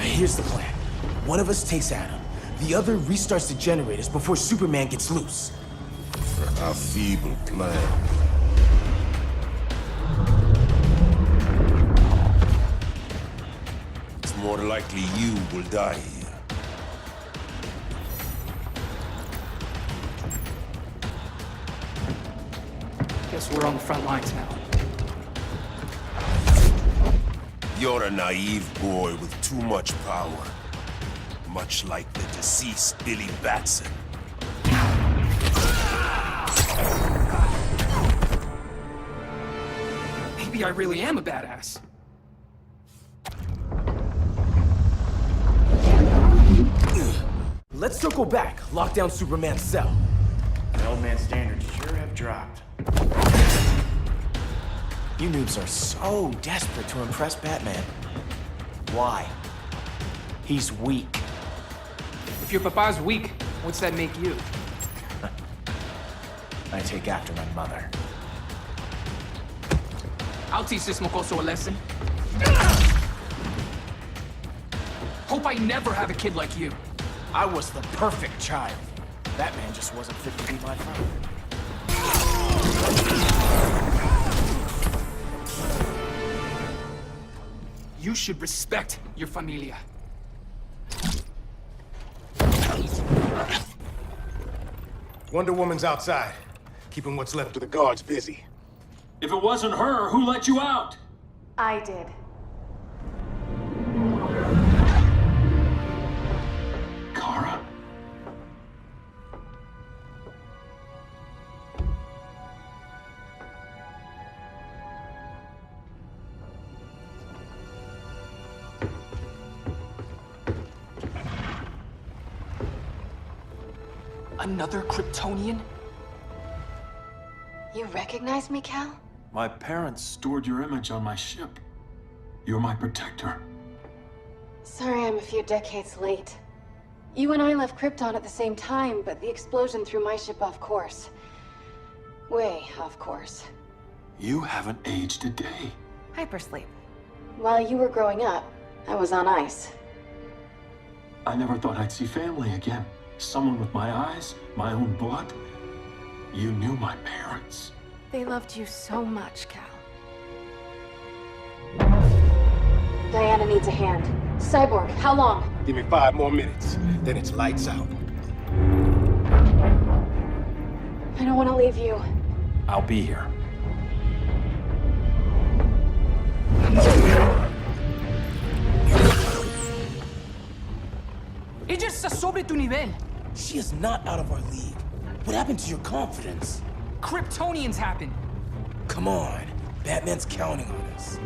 Here's the plan. One of us takes Adam. The other restarts the generators before Superman gets loose. A feeble plan. It's more likely you will die here. Guess we're on the front lines now. You're a naive boy with too much power. Much like the deceased Billy Batson. Maybe I really am a badass. Let's circle back. Lock down Superman's cell. The old man's standards sure have dropped. You noobs are so desperate to impress Batman. Why? He's weak. If your papa's weak, what's that make you? I take after my mother. I'll teach this mocoso a lesson. Hope I never have a kid like you. I was the perfect child. Batman just wasn't fit to be my father. You should respect your familia. Wonder Woman's outside, keeping what's left of the guards busy. If it wasn't her, who let you out? I did. Kara? Another Kryptonian? You recognize me, Cal? My parents stored your image on my ship. You're my protector. Sorry I'm a few decades late. You and I left Krypton at the same time, but the explosion threw my ship off course. Way off course. You haven't aged a day. Hypersleep. While you were growing up, I was on ice. I never thought I'd see family again. Someone with my eyes, my own blood. You knew my parents. They loved you so much, Cal. Diana needs a hand. Cyborg, how long? Give me 5 more minutes, then it's lights out. I don't want to leave you. I'll be here. Ella está sobre tu nivel. She is not out of our league. What happened to your confidence? Kryptonians happen. Come on. Batman's counting on us.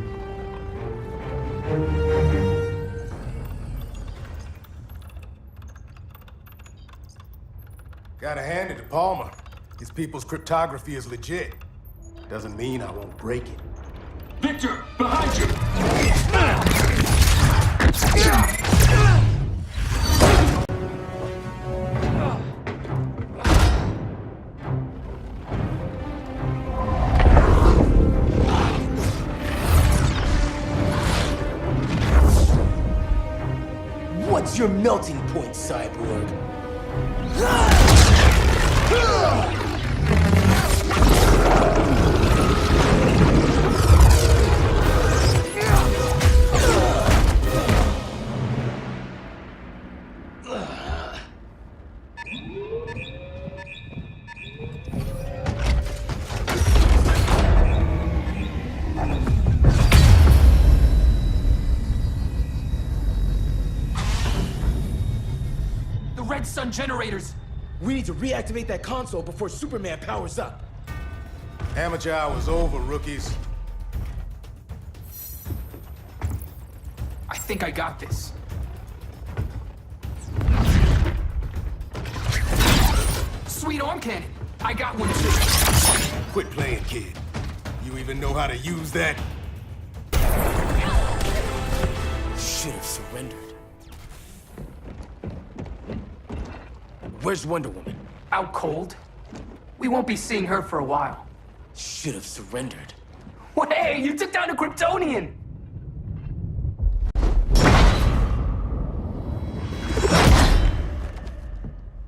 Gotta hand it to Palmer. His people's cryptography is legit. Doesn't mean I won't break it. Victor, behind you! What's your melting point, Cyborg? Red Sun generators! We need to reactivate that console before Superman powers up. Amateur hour's over, rookies. I think I got this. Sweet arm cannon! I got one too. Quit playing, kid. You even know how to use that? Should have surrendered. Where's Wonder Woman? Out cold? We won't be seeing her for a while. Should have surrendered. Hey, you took down a Kryptonian!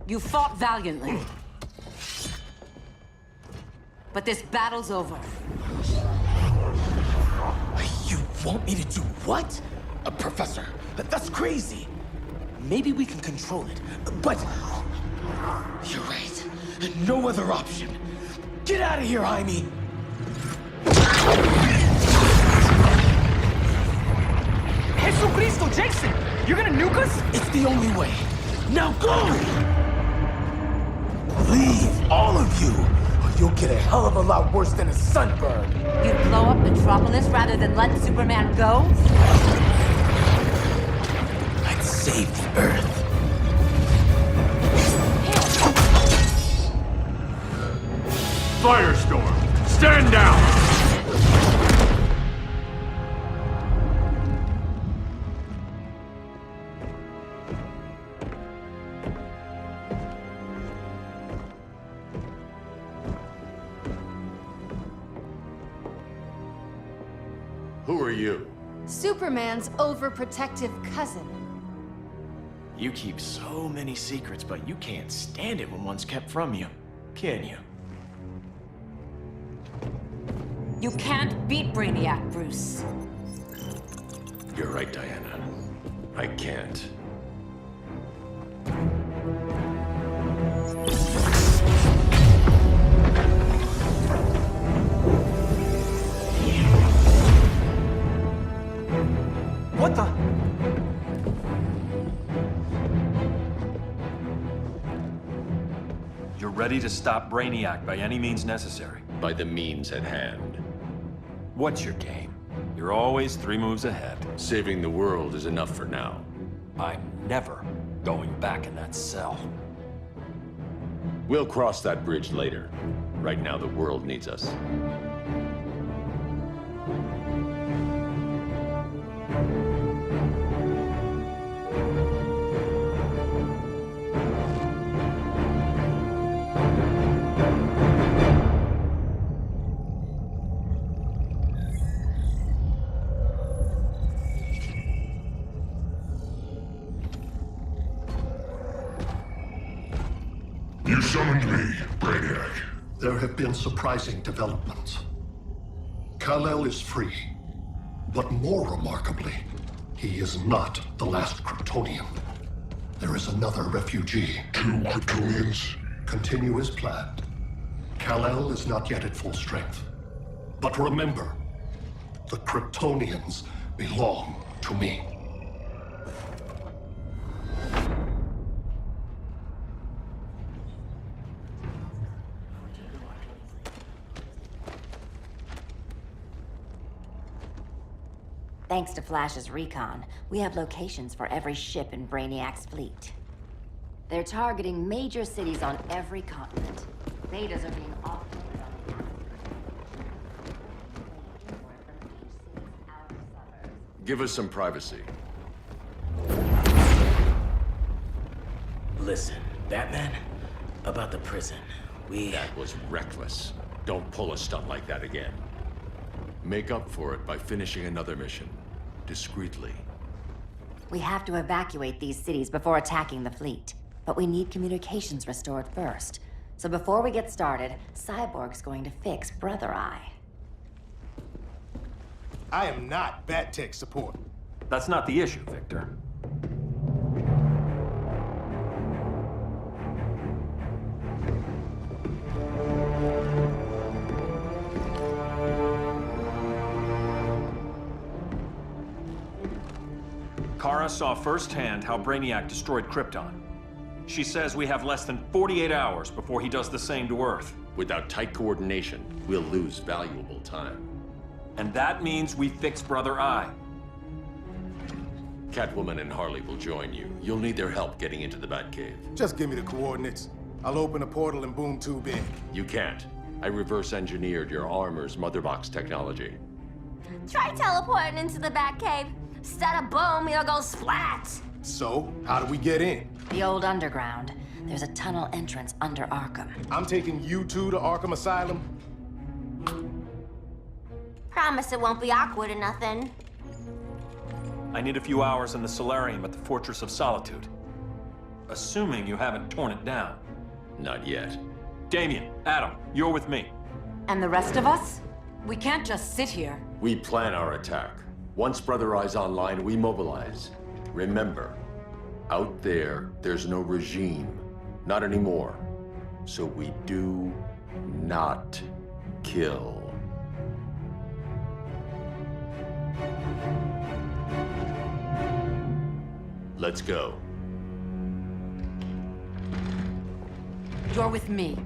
You fought valiantly. But this battle's over. You want me to do what? Professor, that's crazy. Maybe we can control it, but... You're right. No other option. Get out of here, Jaime! You're gonna nuke us? It's the only way. Now go! Leave, all of you, or you'll get a hell of a lot worse than a sunburn. You'd blow up Metropolis rather than let Superman go? I'd save the Earth. Firestorm, stand down! Who are you? Superman's overprotective cousin. You keep so many secrets, but you can't stand it when one's kept from you, can you? You can't beat Brainiac, Bruce. You're right, Diana. I can't. What the? You're ready to stop Brainiac by any means necessary. By the means at hand. What's your game? You're always 3 moves ahead. Saving the world is enough for now. I'm never going back in that cell. We'll cross that bridge later. Right now, the world needs us. You summoned me, Brainiac. There have been surprising developments. Kal-El is free, but more remarkably, he is not the last Kryptonian. There is another refugee. 2 Kryptonians? Continue as planned. Kal-El is not yet at full strength. But remember, the Kryptonians belong to me. Thanks to Flash's recon, we have locations for every ship in Brainiac's fleet. They're targeting major cities on every continent. Betas are being offloaded on the Give us some privacy. Listen, Batman, about the prison, That was reckless. Don't pull a stunt like that again. Make up for it by finishing another mission. Discreetly. We have to evacuate these cities before attacking the fleet. But we need communications restored first. So before we get started, Cyborg's going to fix Brother Eye. I am not Bat Tech support. That's not the issue, Victor. Kara saw firsthand how Brainiac destroyed Krypton. She says we have less than 48 hours before he does the same to Earth. Without tight coordination, we'll lose valuable time. And that means we fix Brother Eye. Catwoman and Harley will join you. You'll need their help getting into the Batcave. Just give me the coordinates. I'll open a portal and boom tube in. You can't. I reverse engineered your armor's motherbox technology. Try teleporting into the Batcave. Instead of boom, you'll go splat. So, how do we get in? The old underground. There's a tunnel entrance under Arkham. I'm taking you two to Arkham Asylum. Promise it won't be awkward or nothing. I need a few hours in the solarium at the Fortress of Solitude. Assuming you haven't torn it down. Not yet. Damien, Adam, you're with me. And the rest of us? We can't just sit here. We plan our attack. Once Brother Eye's online, we mobilize. Remember, out there, there's no regime. Not anymore. So we do not kill. Let's go. You're with me.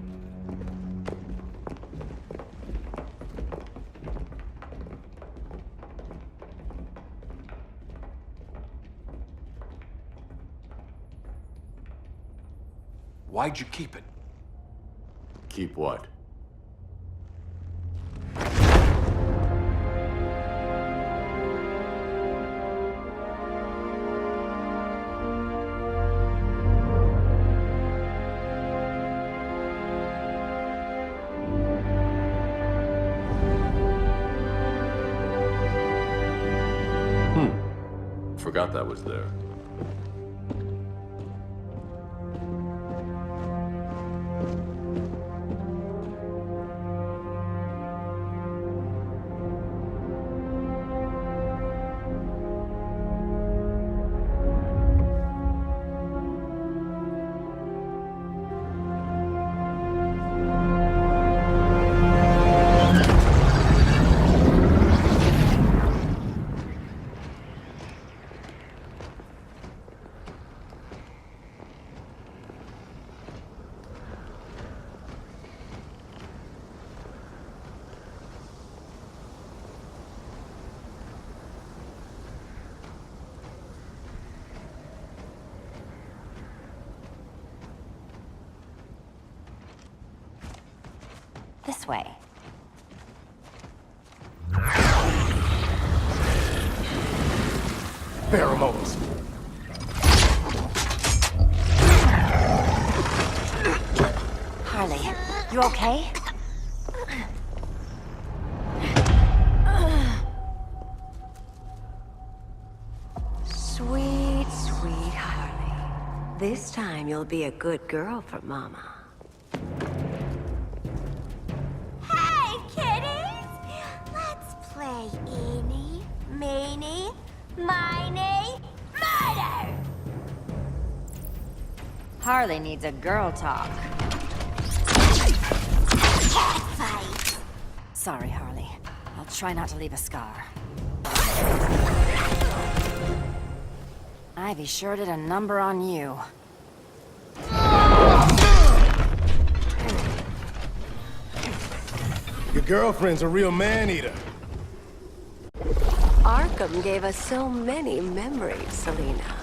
Why'd you keep it? Keep what? Forgot that was there. This way. Pheromones. Harley, you okay? Sweet, sweet Harley. This time you'll be a good girl for Mama. Hey, kiddies! Let's play Eeny, Meeny, Miny, Murder! Harley needs a girl talk. Cat fight! Sorry, Harley. I'll try not to leave a scar. Ivy sure did a number on you. Your girlfriend's a real man-eater. Arkham gave us so many memories, Selina.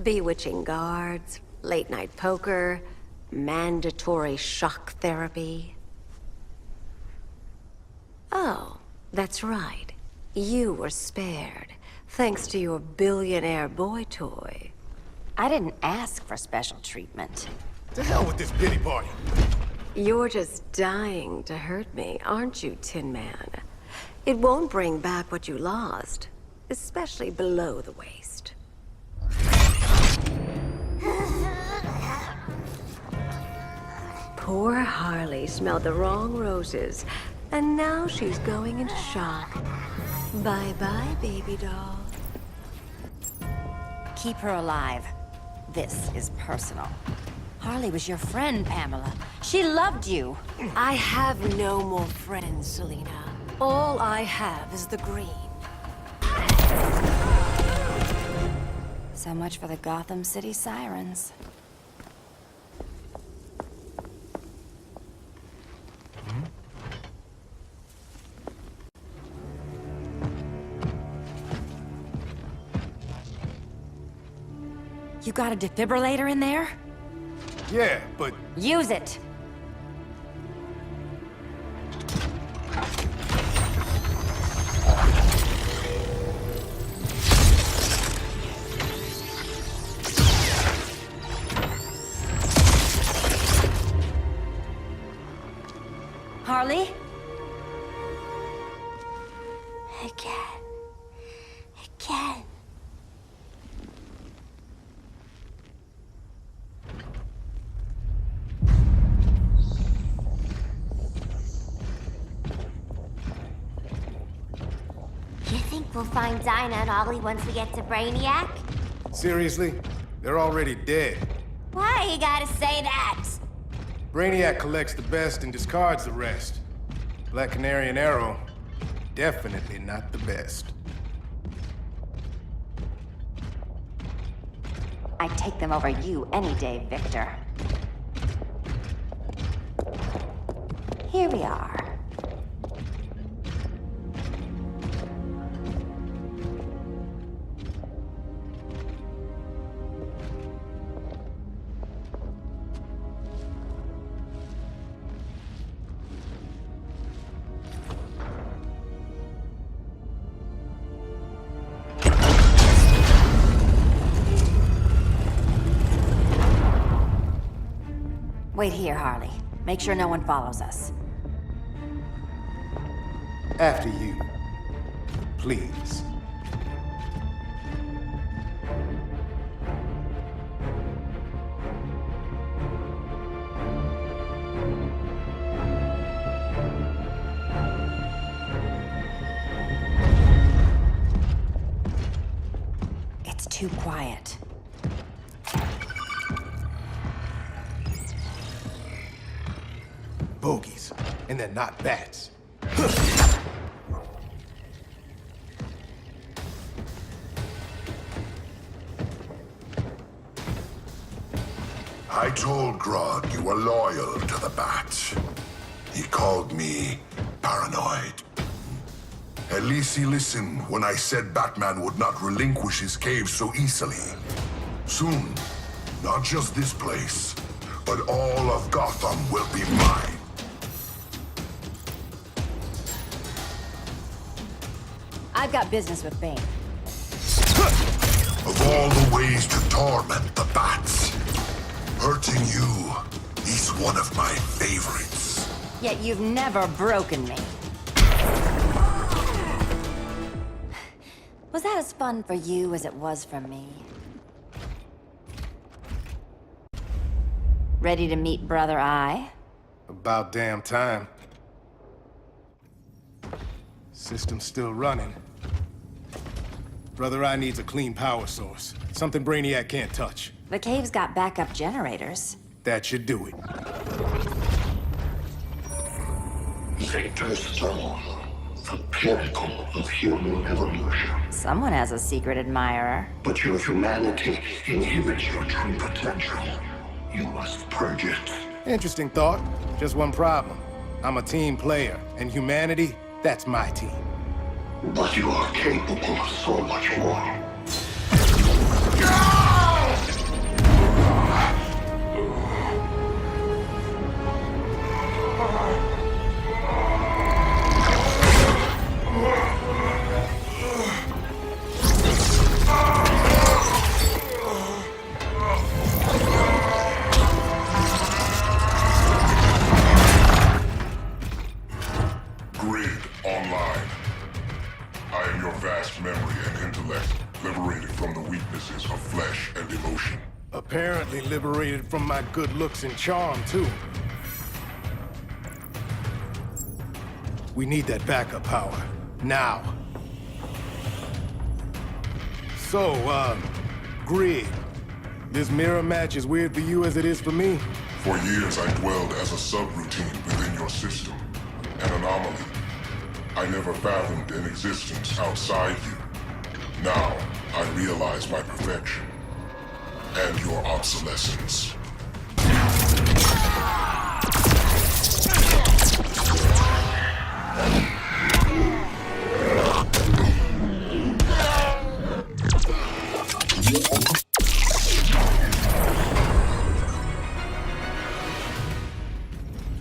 Bewitching guards, late-night poker, mandatory shock therapy. Oh, that's right. You were spared, thanks to your billionaire boy toy. I didn't ask for special treatment. To hell with this pity party. You're just dying to hurt me, aren't you, Tin Man? It won't bring back what you lost, especially below the waist. Poor Harley smelled the wrong roses, and now she's going into shock. Bye-bye, baby doll. Keep her alive. This is personal. Harley was your friend, Pamela. She loved you. I have no more friends, Selina. All I have is the green. So much for the Gotham City Sirens. You got a defibrillator in there? Yeah, but... Use it! Harley? Again. Again. You think we'll find Dinah and Ollie once we get to Brainiac? Seriously? They're already dead. Why you gotta say that? Brainiac collects the best and discards the rest. Black Canary and Arrow, definitely not the best. I'd take them over you any day, Victor. Here we are. Wait here, Harley. Make sure no one follows us. After you. Please. It's too quiet. Bogies. And they're not bats. I told Grodd you were loyal to the Bats. He called me paranoid. At least he listened when I said Batman would not relinquish his cave so easily. Soon, not just this place, but all of Gotham will be mine. I've got business with Bane. Of all the ways to torment the Bats, hurting you is one of my favorites. Yet you've never broken me. Was that as fun for you as it was for me? Ready to meet Brother Eye? About damn time. System's still running. Brother Eye needs a clean power source. Something Brainiac can't touch. The cave's got backup generators. That should do it. Victor's Stone, the pinnacle of human evolution. Someone has a secret admirer. But your humanity inhibits your true potential. You must purge it. Interesting thought. Just one problem. I'm a team player, and humanity, that's my team. But you are capable of so much more. Grid online. I am your vast memory and intellect, liberated from the weaknesses of flesh and emotion. Apparently liberated from my good looks and charm, too. We need that backup power. Now. So, Grid. This mirror match as weird for you as it is for me? For years I dwelled as a subroutine within your system, an anomaly. I never fathomed an existence outside you. Now, I realize my perfection. And your obsolescence.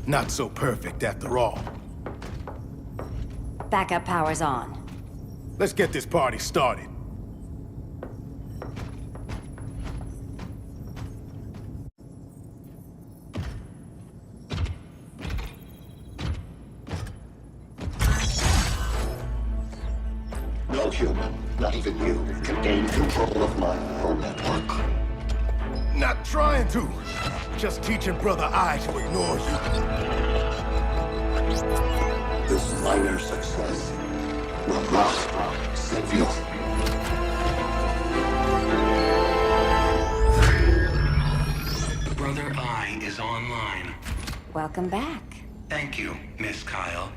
Not so perfect after all. Backup power's on. Let's get this party started. No human, not even you, can gain control of my neural network. Not trying to. Just teaching Brother Eye to ignore you. This minor success will not save you. Brother Eye is online. Welcome back. Thank you, Miss Kyle.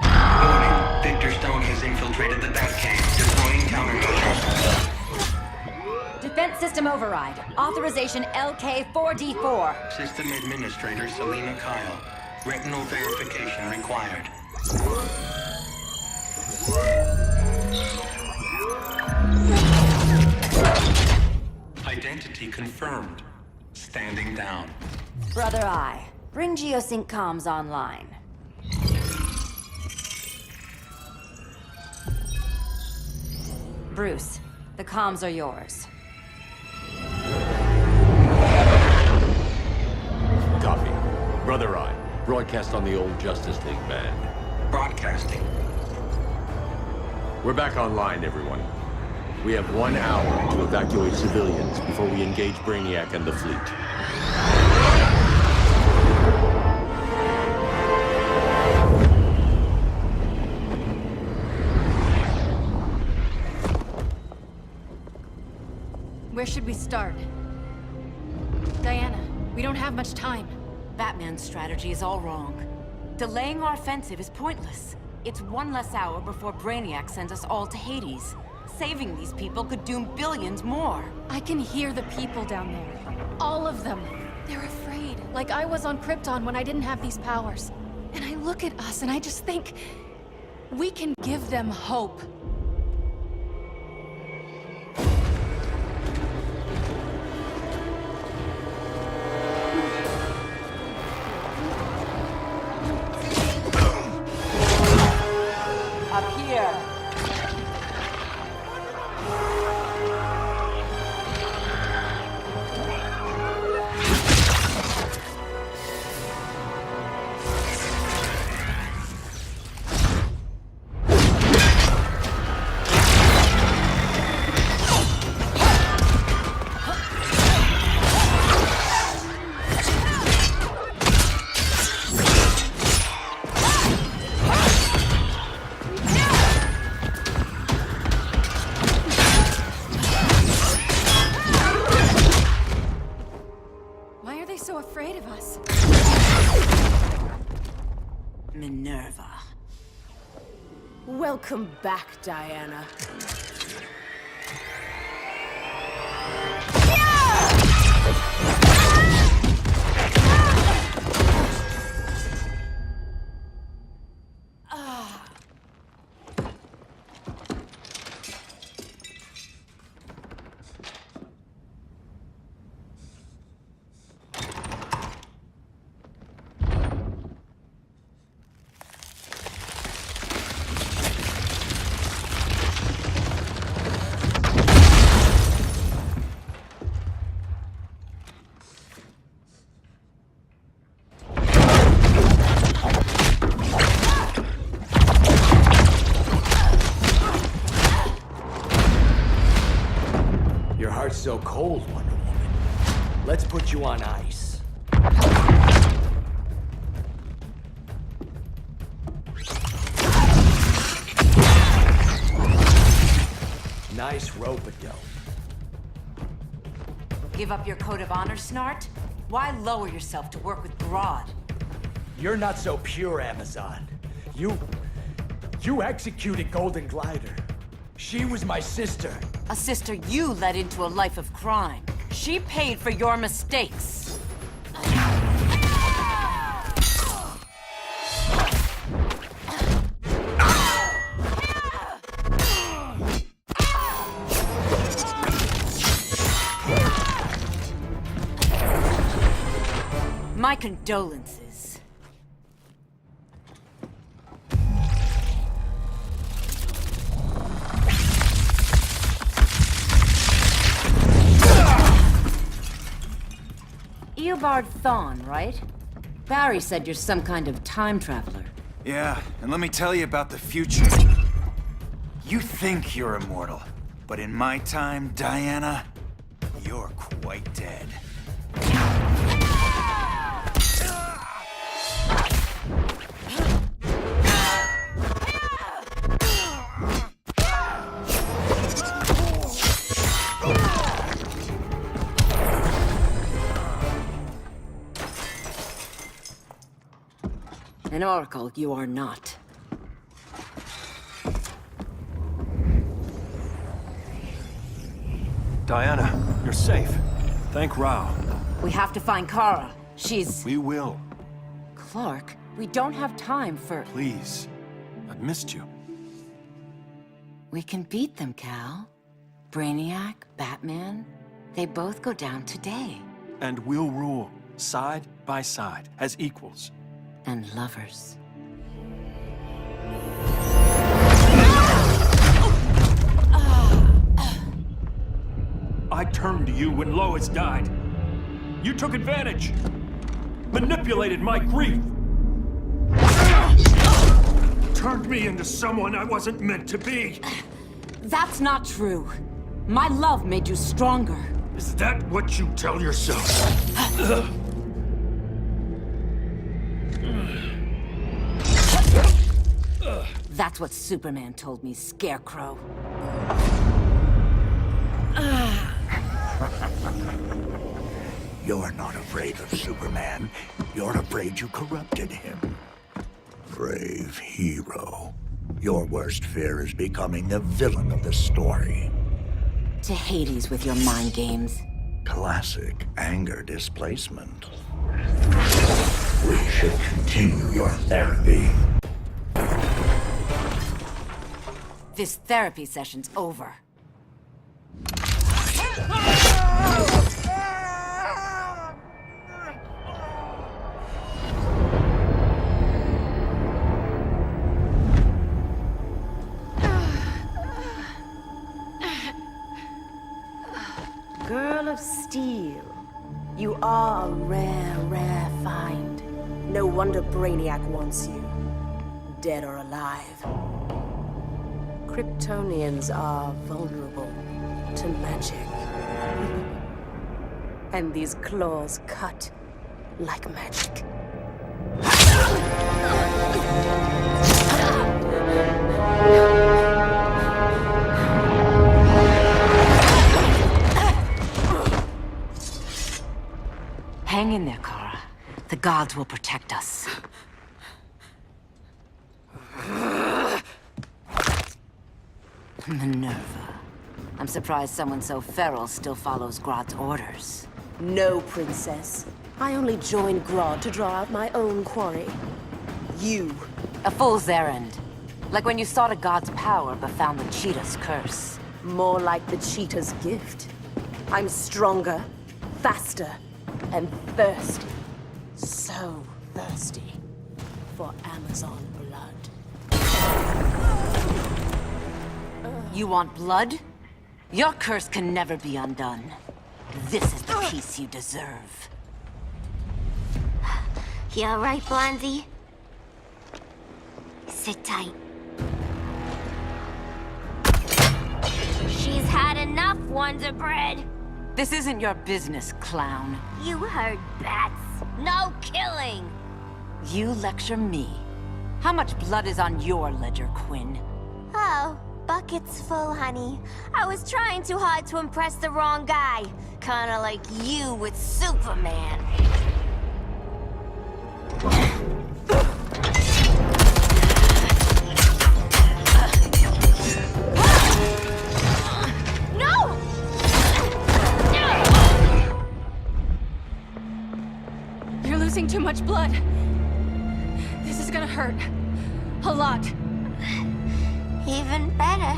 Warning, Victor Stone has infiltrated the Batcave, deploying countermeasures. Defense system System override. Authorization LK4D4. System Administrator Selena Kyle. Retinal verification required. Identity confirmed. Standing down. Brother Eye, bring Geosync comms online. Bruce, the comms are yours. Copy. Brother Eye, broadcast on the old Justice League band. Broadcasting. We're back online, everyone. We have 1 hour to evacuate civilians before we engage Brainiac and the fleet. Where should we start? Diana, we don't have much time. Batman's strategy is all wrong. Delaying our offensive is pointless. It's 1 less hour before Brainiac sends us all to Hades. Saving these people could doom billions more. I can hear the people down there. All of them. They're afraid, like I was on Krypton when I didn't have these powers. And I look at us and I just think, we can give them hope. Up here. Why are they so afraid of us? Minerva. Welcome back, Diana. Your heart's so cold, Wonder Woman. Let's put you on ice. Nice rope-a-dope. Give up your code of honor, Snart? Why lower yourself to work with Grodd? You're not so pure, Amazon. You executed Golden Glider. She was my sister. A sister you led into a life of crime. She paid for your mistakes. My condolences. Eobard Thawne, right? Barry said you're some kind of time traveler. Yeah, and let me tell you about the future. You think you're immortal, but in my time, Diana, you're quite dead. An oracle you are not. Diana, you're safe. Thank Rao. We have to find Kara. She's... We will. Clark, we don't have time for... Please. I've missed you. We can beat them, Cal. Brainiac, Batman, they both go down today. And we'll rule, side by side, as equals. And lovers. I turned to you when Lois died. You took advantage. Manipulated my grief. Turned me into someone I wasn't meant to be. That's not true. My love made you stronger. Is that what you tell yourself? That's what Superman told me, Scarecrow. You're not afraid of Superman. You're afraid you corrupted him. Brave hero. Your worst fear is becoming the villain of the story. To Hades with your mind games. Classic anger displacement. We should continue your therapy. This therapy session's over. Girl of Steel, you are a rare, rare find. No wonder Brainiac wants you, dead or alive. Kryptonians are vulnerable to magic. And these claws cut like magic. Hang in there, Kara. The gods will protect us. Minerva. I'm surprised someone so feral still follows Grodd's orders. No, Princess. I only joined Grodd to draw out my own quarry. You. A fool's errand. Like when you sought a god's power but found the cheetah's curse. More like the cheetah's gift. I'm stronger, faster, and thirsty. So thirsty for Amazon blood. You want blood? Your curse can never be undone. This is the peace you deserve. You all right, Blondie? Sit tight. She's had enough, Wonder Bread. This isn't your business, clown. You heard bats. No killing. You lecture me. How much blood is on your ledger, Quinn? Oh, bucket's full, honey. I was trying too hard to impress the wrong guy. Kinda like you with Superman. No! You're losing too much blood. This is gonna hurt. A lot. Even better.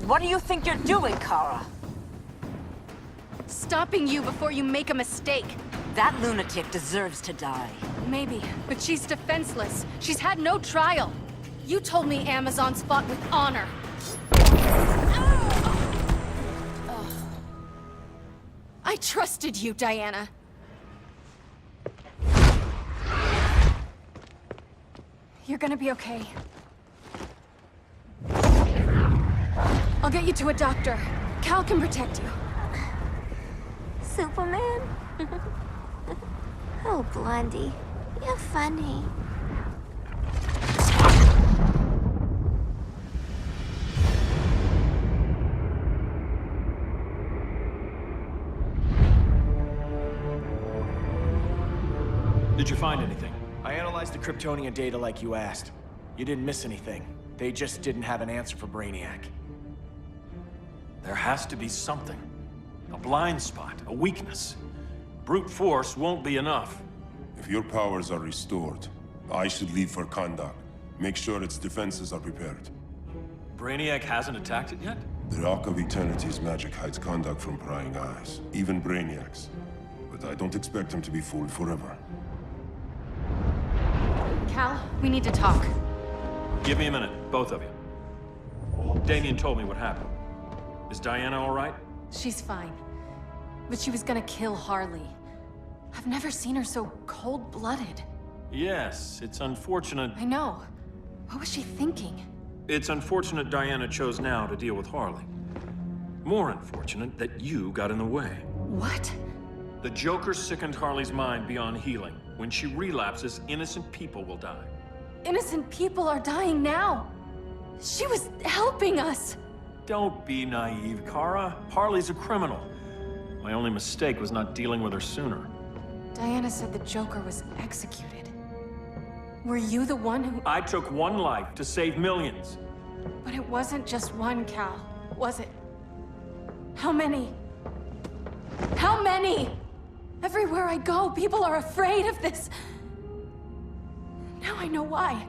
What do you think you're doing, Kara? Stopping you before you make a mistake. That lunatic deserves to die. Maybe, but she's defenseless. She's had no trial. You told me Amazons fought with honor. I trusted you, Diana. You're gonna be okay. I'll get you to a doctor. Cal can protect you. Superman? Oh, Blondie, you're funny. Did you find anything? I analyzed the Kryptonian data like you asked. You didn't miss anything. They just didn't have an answer for Brainiac. There has to be something. A blind spot, a weakness. Brute force won't be enough. If your powers are restored, I should leave for Kahndaq. Make sure its defenses are prepared. Brainiac hasn't attacked it yet? The Rock of Eternity's magic hides Kahndaq from prying eyes, even Brainiac's. But I don't expect him to be fooled forever. Cal, we need to talk. Give me a minute, both of you. Damien told me what happened. Is Diana all right? She's fine. But she was gonna kill Harley. I've never seen her so cold-blooded. Yes, it's unfortunate. I know. What was she thinking? It's unfortunate Diana chose now to deal with Harley. More unfortunate that you got in the way. What? The Joker sickened Harley's mind beyond healing. When she relapses, innocent people will die. Innocent people are dying now. She was helping us. Don't be naive, Kara. Harley's a criminal. My only mistake was not dealing with her sooner. Diana said the Joker was executed. Were you the one who... I took one life to save millions. But it wasn't just one, Cal, was it? How many? How many? Everywhere I go, people are afraid of this. Now I know why.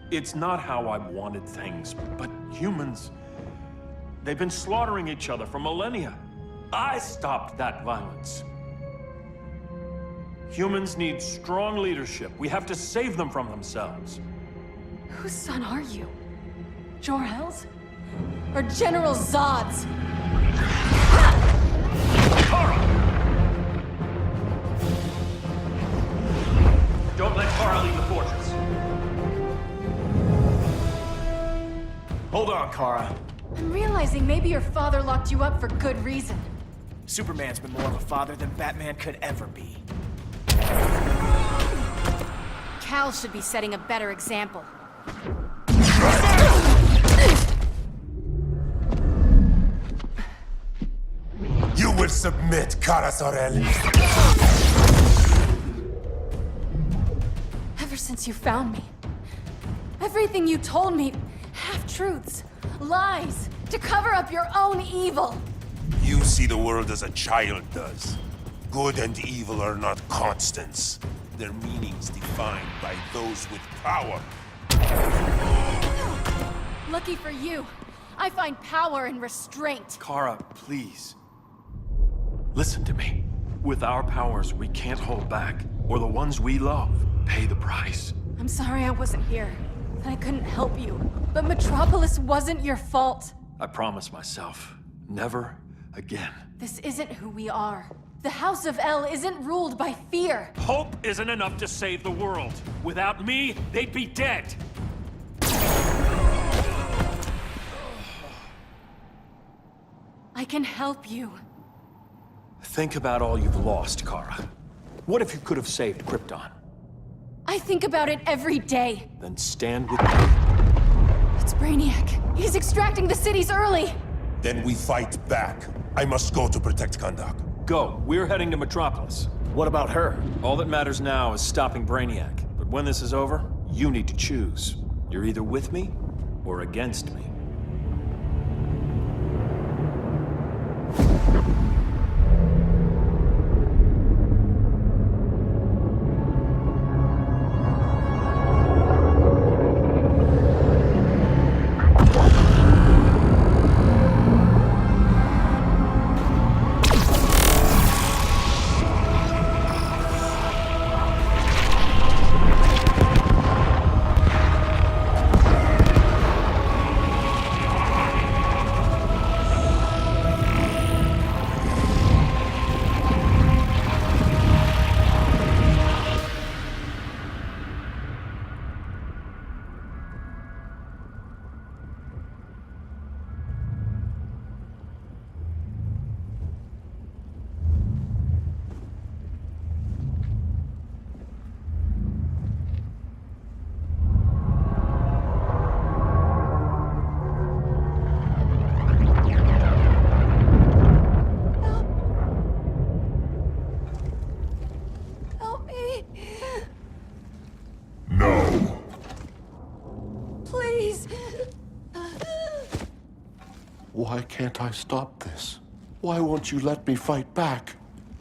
It's not how I wanted things, but humans... They've been slaughtering each other for millennia. I stopped that violence. Humans need strong leadership. We have to save them from themselves. Whose son are you? Jor-El's? Or General Zod's? Kara! Don't let Kara leave the fortress. Hold on, Kara. I'm realizing maybe your father locked you up for good reason. Superman's been more of a father than Batman could ever be. Cal should be setting a better example. You will submit, Kara Zor-El. Ever since you found me, everything you told me, half-truths, lies, to cover up your own evil. You see the world as a child does. Good and evil are not constants. Their meanings defined by those with power. Lucky for you, I find power in restraint. Kara, please. Listen to me. With our powers, we can't hold back, or the ones we love pay the price. I'm sorry I wasn't here, that I couldn't help you. But Metropolis wasn't your fault. I promise myself, never again. This isn't who we are. The House of El isn't ruled by fear. Hope isn't enough to save the world. Without me, they'd be dead. I can help you. Think about all you've lost, Kara. What if you could have saved Krypton? I think about it every day. Then stand with me. It's Brainiac. He's extracting the cities early. Then we fight back. I must go to protect Kahndaq. Go. We're heading to Metropolis. What about her? All that matters now is stopping Brainiac. But when this is over, you need to choose. You're either with me or against me. Why can't I stop this? Why won't you let me fight back?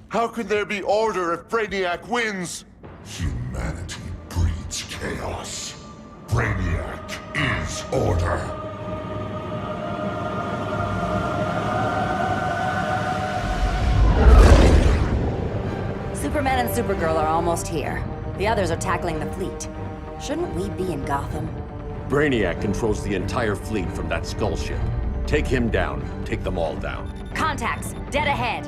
How can there be order if Brainiac wins? Humanity breeds chaos. Brainiac is order. Superman and Supergirl are almost here. The others are tackling the fleet. Shouldn't we be in Gotham? Brainiac controls the entire fleet from that skull ship. Take him down. Take them all down. Contacts, dead ahead.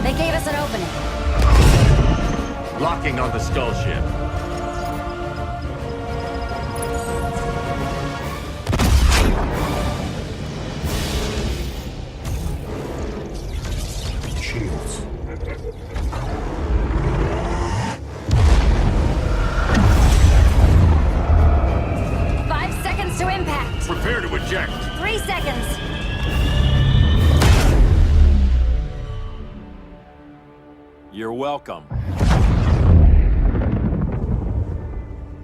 They gave us an opening. Locking on the skull ship. Shields. Five seconds to impact. Prepare to eject. 3 seconds. You're welcome.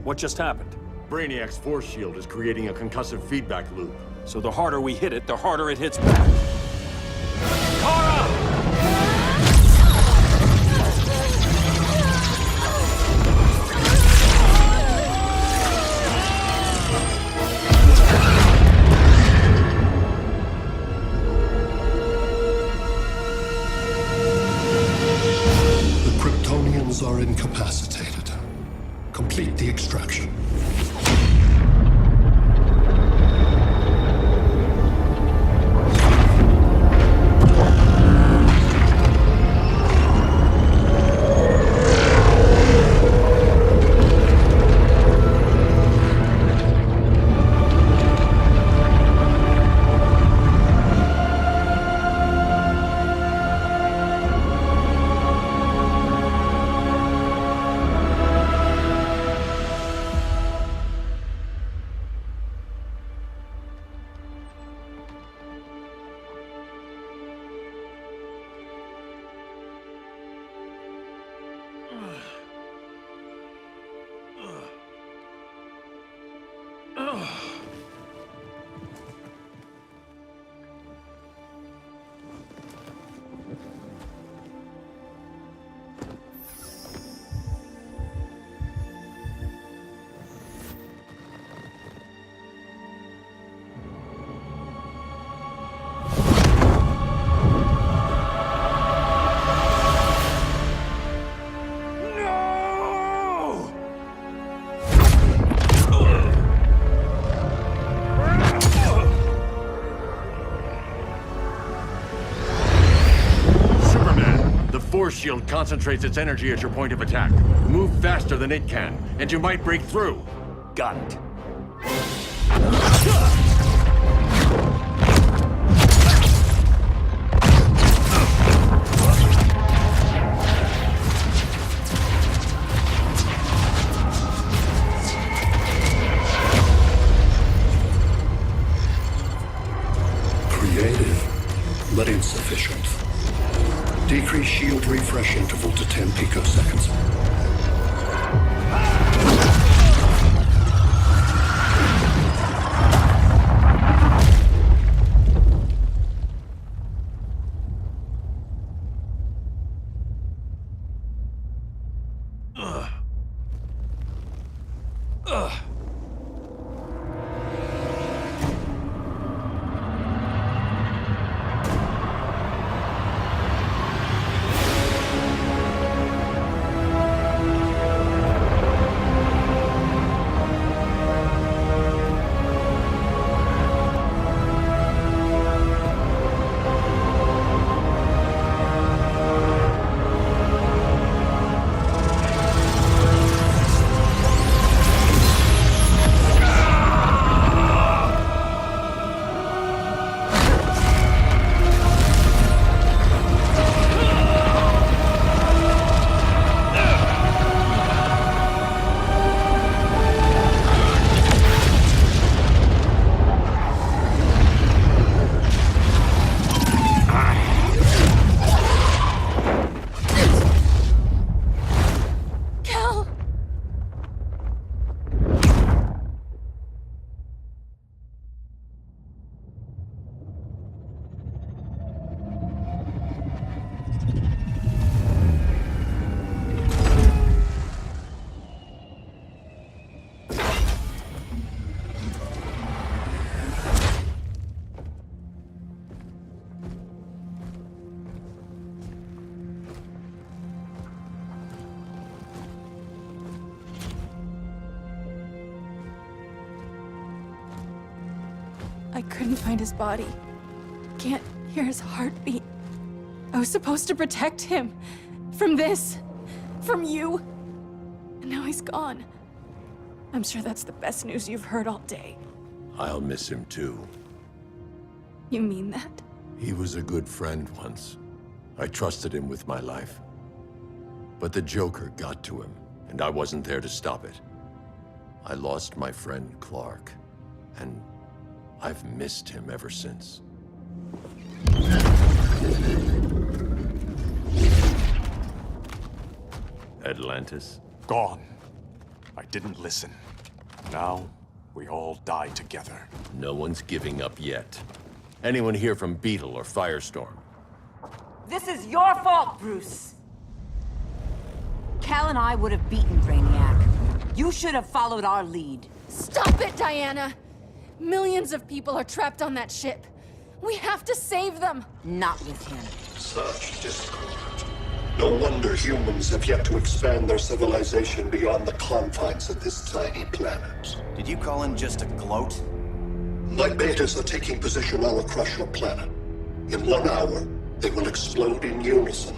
What just happened? Brainiac's force shield is creating a concussive feedback loop. So the harder we hit it, the harder it hits back. Kara! The Kryptonians are incapacitated. Complete the extraction. Force shield concentrates its energy at your point of attack. Move faster than it can, and you might break through. Got it. Creative, but insufficient. Decrease shield refresh interval to 10 picoseconds. couldn't find his body. Can't hear his heartbeat. I was supposed to protect him. From this. From you. And now he's gone. I'm sure that's the best news you've heard all day. I'll miss him too. You mean that? He was a good friend once. I trusted him with my life. But the Joker got to him, and I wasn't there to stop it. I lost my friend Clark, and I've missed him ever since. Atlantis? Gone. I didn't listen. Now, we all die together. No one's giving up yet. Anyone here from Beetle or Firestorm? This is your fault, Bruce! Cal and I would have beaten Brainiac. You should have followed our lead. Stop it, Diana! Millions of people are trapped on that ship. We have to save them! Not with him. Such discord. No wonder humans have yet to expand their civilization beyond the confines of this tiny planet. Did you call in just to gloat? My betas are taking position all across your planet. In 1 hour, they will explode in unison,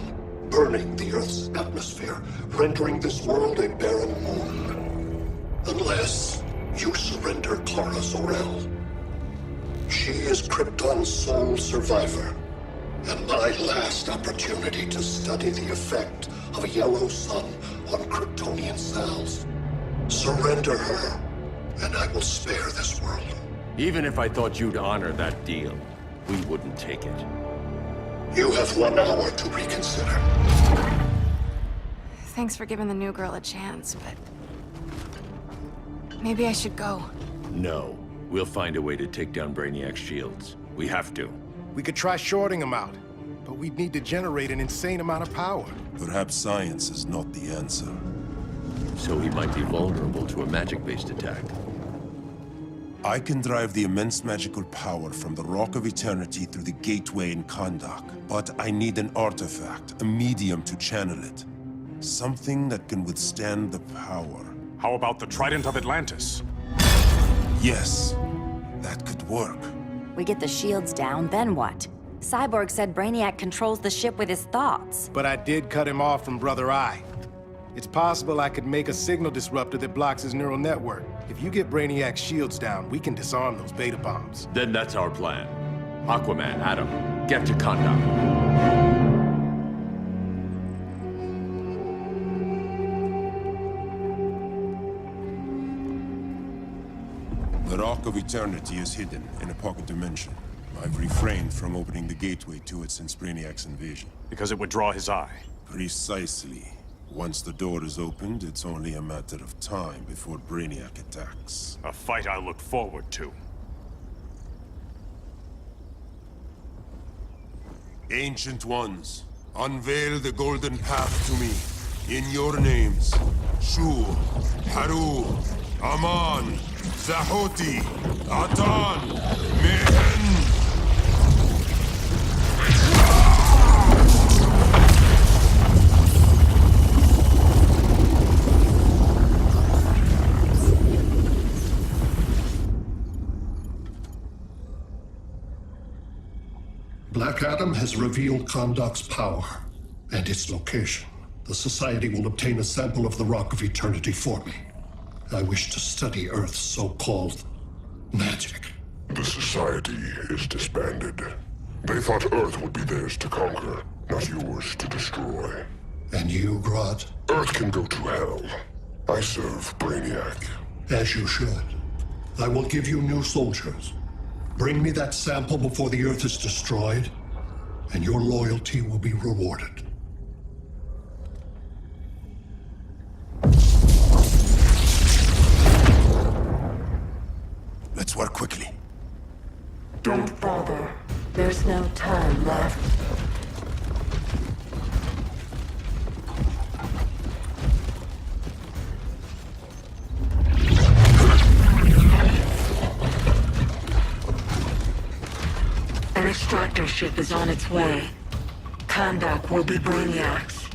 burning the Earth's atmosphere, rendering this world a barren moon. Unless you surrender Clara Zor-El. She is Krypton's sole survivor, and my last opportunity to study the effect of a yellow sun on Kryptonian cells. Surrender her, and I will spare this world. Even if I thought you'd honor that deal, we wouldn't take it. You have 1 hour to reconsider. Thanks for giving the new girl a chance, but... maybe I should go. No. We'll find a way to take down Brainiac's shields. We have to. We could try shorting him out, but we'd need to generate an insane amount of power. Perhaps science is not the answer. So he might be vulnerable to a magic-based attack. I can drive the immense magical power from the Rock of Eternity through the gateway in Kahndaq, but I need an artifact, a medium to channel it. Something that can withstand the power. How about the Trident of Atlantis? Yes, that could work. We get the shields down, then what? Cyborg said Brainiac controls the ship with his thoughts. But I did cut him off from Brother Eye. It's possible I could make a signal disruptor that blocks his neural network. If you get Brainiac's shields down, we can disarm those beta bombs. Then that's our plan. Aquaman, Adam, get to Kahndaq. The Rock of Eternity is hidden in a pocket dimension. I've refrained from opening the gateway to it since Brainiac's invasion. Because it would draw his eye. Precisely. Once the door is opened, it's only a matter of time before Brainiac attacks. A fight I look forward to. Ancient Ones, unveil the golden path to me. In your names, Shu, Haru, Aman, Zahoti, Atan, Mehen! Black Adam has revealed Kahndaq's power and its location. The Society will obtain a sample of the Rock of Eternity for me. I wish to study Earth's so-called magic. The Society is disbanded. They thought Earth would be theirs to conquer, not yours to destroy. And you, Grodd? Earth can go to hell. I serve Brainiac. As you should. I will give you new soldiers. Bring me that sample before the Earth is destroyed, and your loyalty will be rewarded. Let's work quickly. Don't bother. There's no time left. An extractor ship is on its way. Kahndaq will be Brainiac's.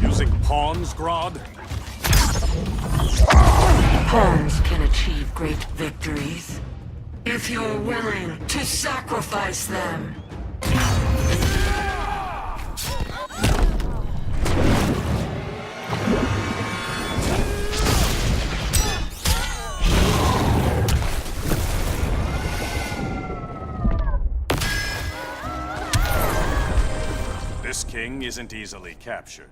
Using pawns, Grodd? Pawns can achieve great victories if you're willing to sacrifice them. This king isn't easily captured.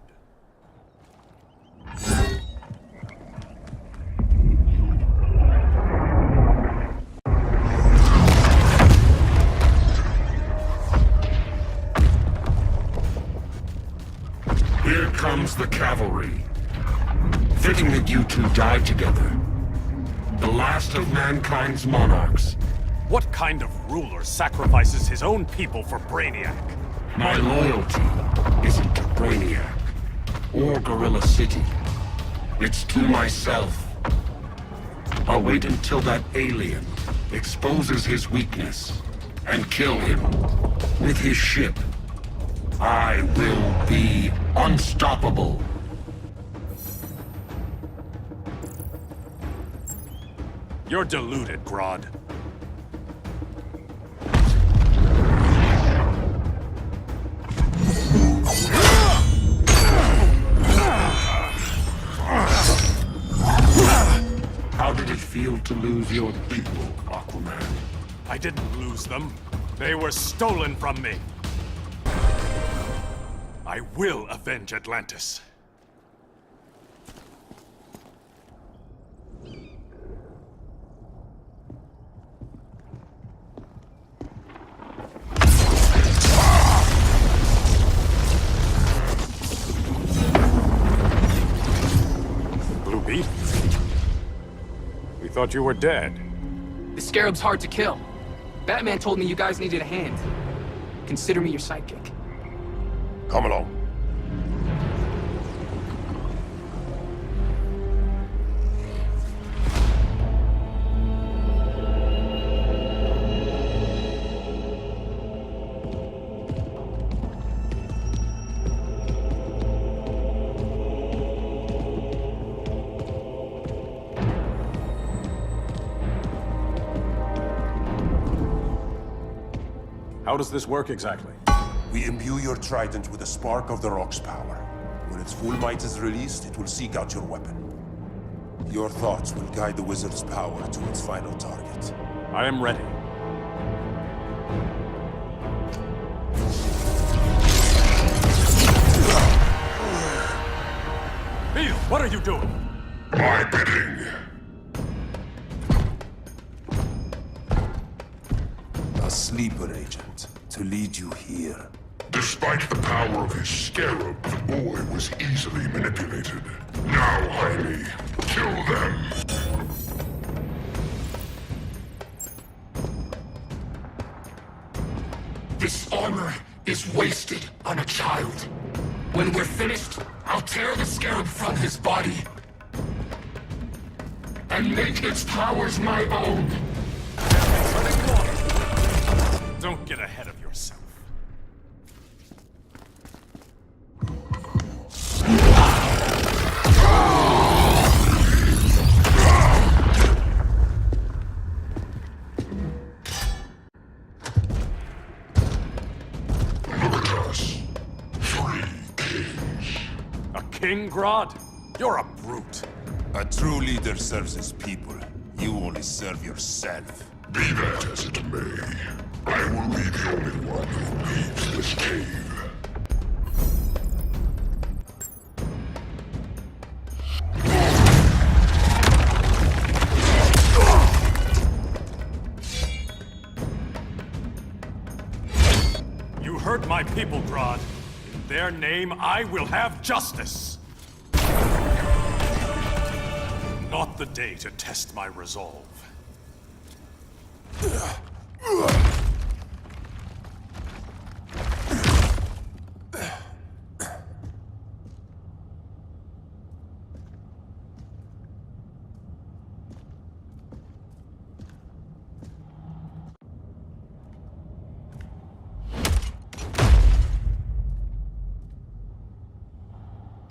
Here comes the cavalry. Fitting that you two died together. The last of mankind's monarchs. What kind of ruler sacrifices his own people for Brainiac? My loyalty isn't to Brainiac or Gorilla City. It's to myself. I'll wait until that alien exposes his weakness and kill him with his ship. I will be unstoppable. You're deluded, Grodd. How did it feel to lose your people, Aquaman? I didn't lose them. They were stolen from me. I will avenge Atlantis. Blue Beat? We thought you were dead. The Scarab's hard to kill. Batman told me you guys needed a hand. Consider me your sidekick. Come along. How does this work exactly? We imbue your trident with a spark of the rock's power. When its full might is released, it will seek out your weapon. Your thoughts will guide the wizard's power to its final target. I am ready. Beetle, what are you doing? My bidding. A sleeper agent to lead you here. Despite the power of his scarab, the boy was easily manipulated. Now, Jaime, kill them! This armor is wasted on a child. When we're finished, I'll tear the scarab from his body and make its powers my own. Don't get ahead of yourself. Look at us. 3 kings. A king, Grodd? You're a brute. A true leader serves his people. You only serve yourself. Be that as it may, I will be the only one who leaves this cave. You hurt my people, Grodd. In their name, I will have justice. Not the day to test my resolve.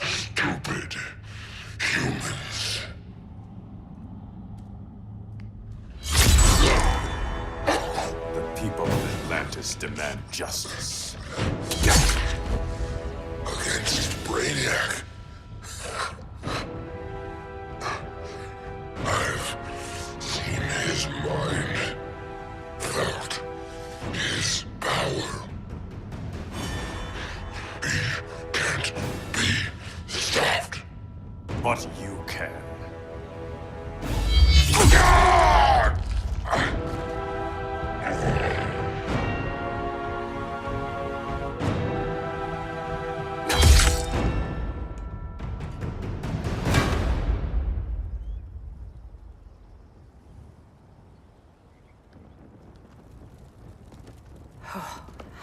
Stupid humans. demand justice. Against Brainiac. I've seen his mind, felt his power. He can't be stopped. But you can.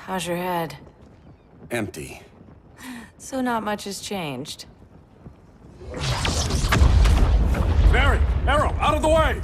How's your head? Empty. So not much has changed. Mary! Arrow, out of the way!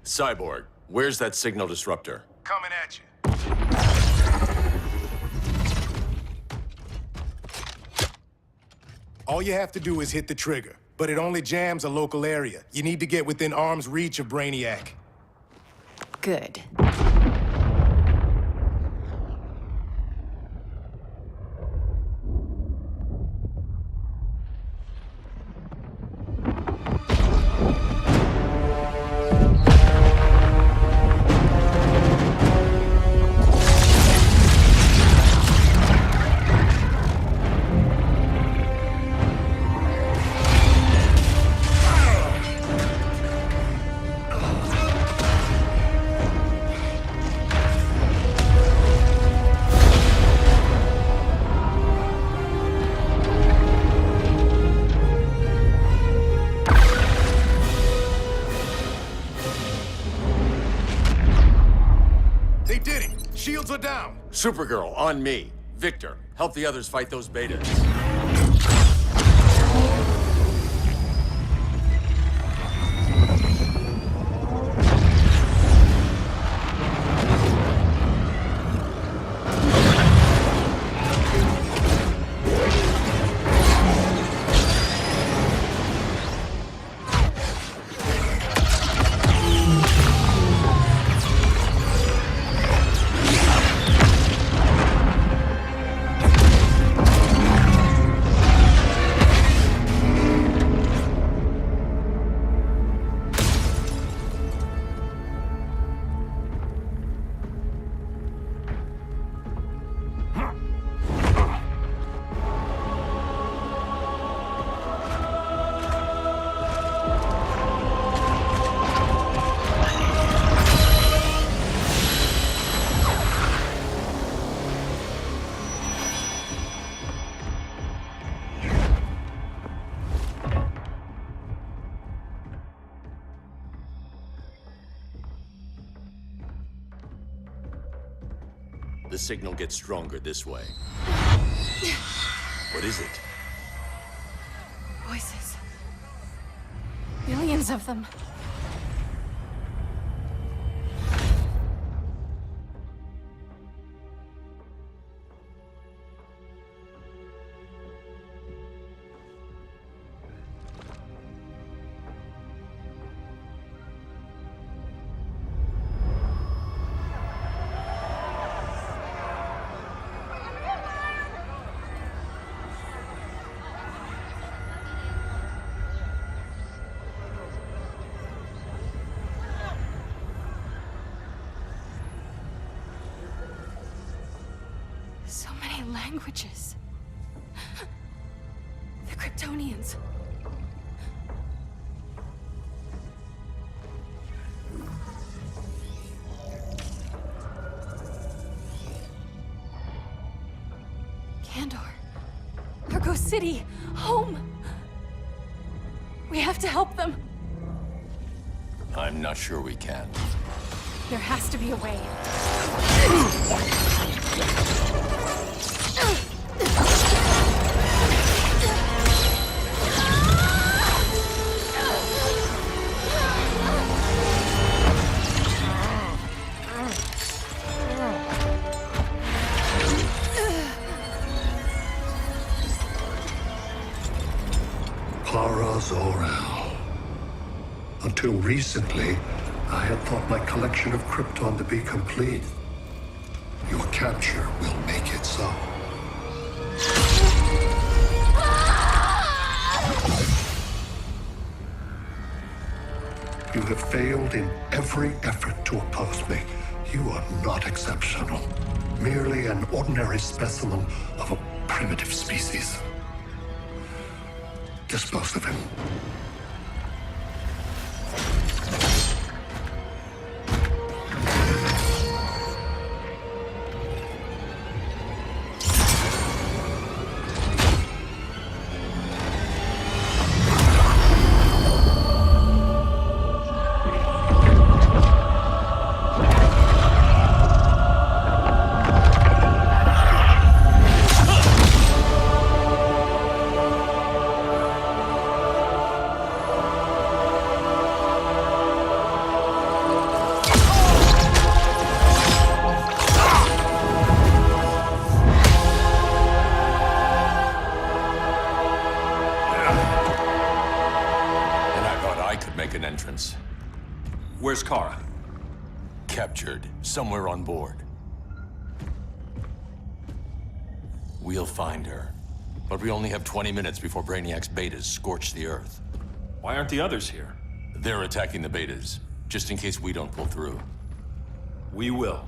Cyborg, where's that signal disruptor? Coming at you. All you have to do is hit the trigger, but it only jams a local area. You need to get within arm's reach of Brainiac. Good. They did it! Shields are down! Supergirl, on me. Victor, help the others fight those betas. The signal gets stronger this way. What is it? Voices. Millions of them. So many languages. The Kryptonians. City, home. We have to help them. I'm not sure we can. There has to be a way. Zor-El. Until recently, I had thought my collection of Krypton to be complete. Your capture will make it so. You have failed in every effort to oppose me. You are not exceptional. Merely an ordinary specimen of a primitive species. Dispose of him. Where's Kara? Captured, somewhere on board. We'll find her. But we only have 20 minutes before Brainiac's betas scorch the Earth. Why aren't the others here? They're attacking the betas, just in case we don't pull through. We will.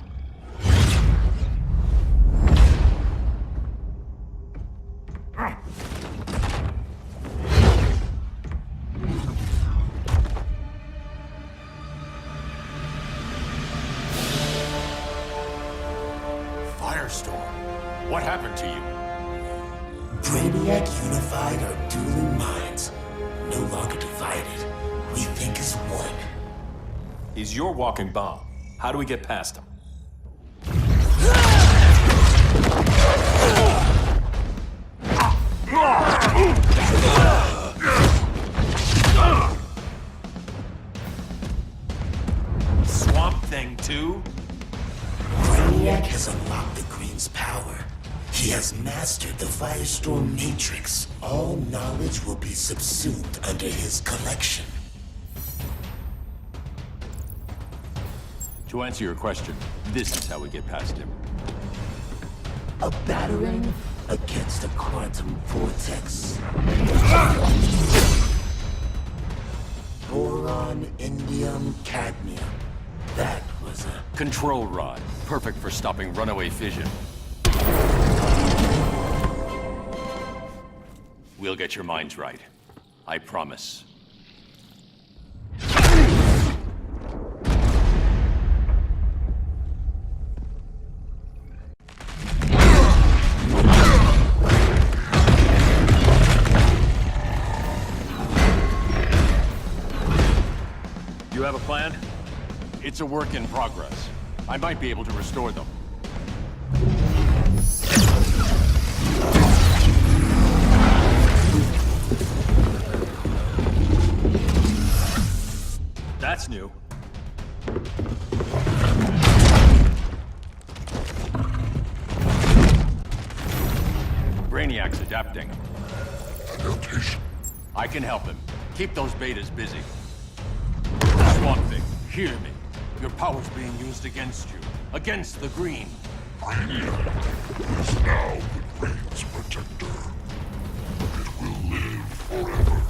What happened to you? Brainiac unified our dueling minds. No longer divided. We think as one. He's your walking bomb. How do we get past him? Swamp Thing 2? Brainiac has unlocked the Green's power. He has mastered the Firestorm Matrix. All knowledge will be subsumed under his collection. To answer your question, this is how we get past him. A battering against a quantum vortex. Boron, indium, cadmium. That was a... Control rod. Perfect for stopping runaway fission. We'll get your minds right. I promise. You have a plan? It's a work in progress. I might be able to restore them. That's new. Brainiac's adapting. Adaptation. I can help him. Keep those betas busy. Swamp Thing, hear me. Your power's being used against you. Against the Green. Brainiac is now the Green's protector. It will live forever.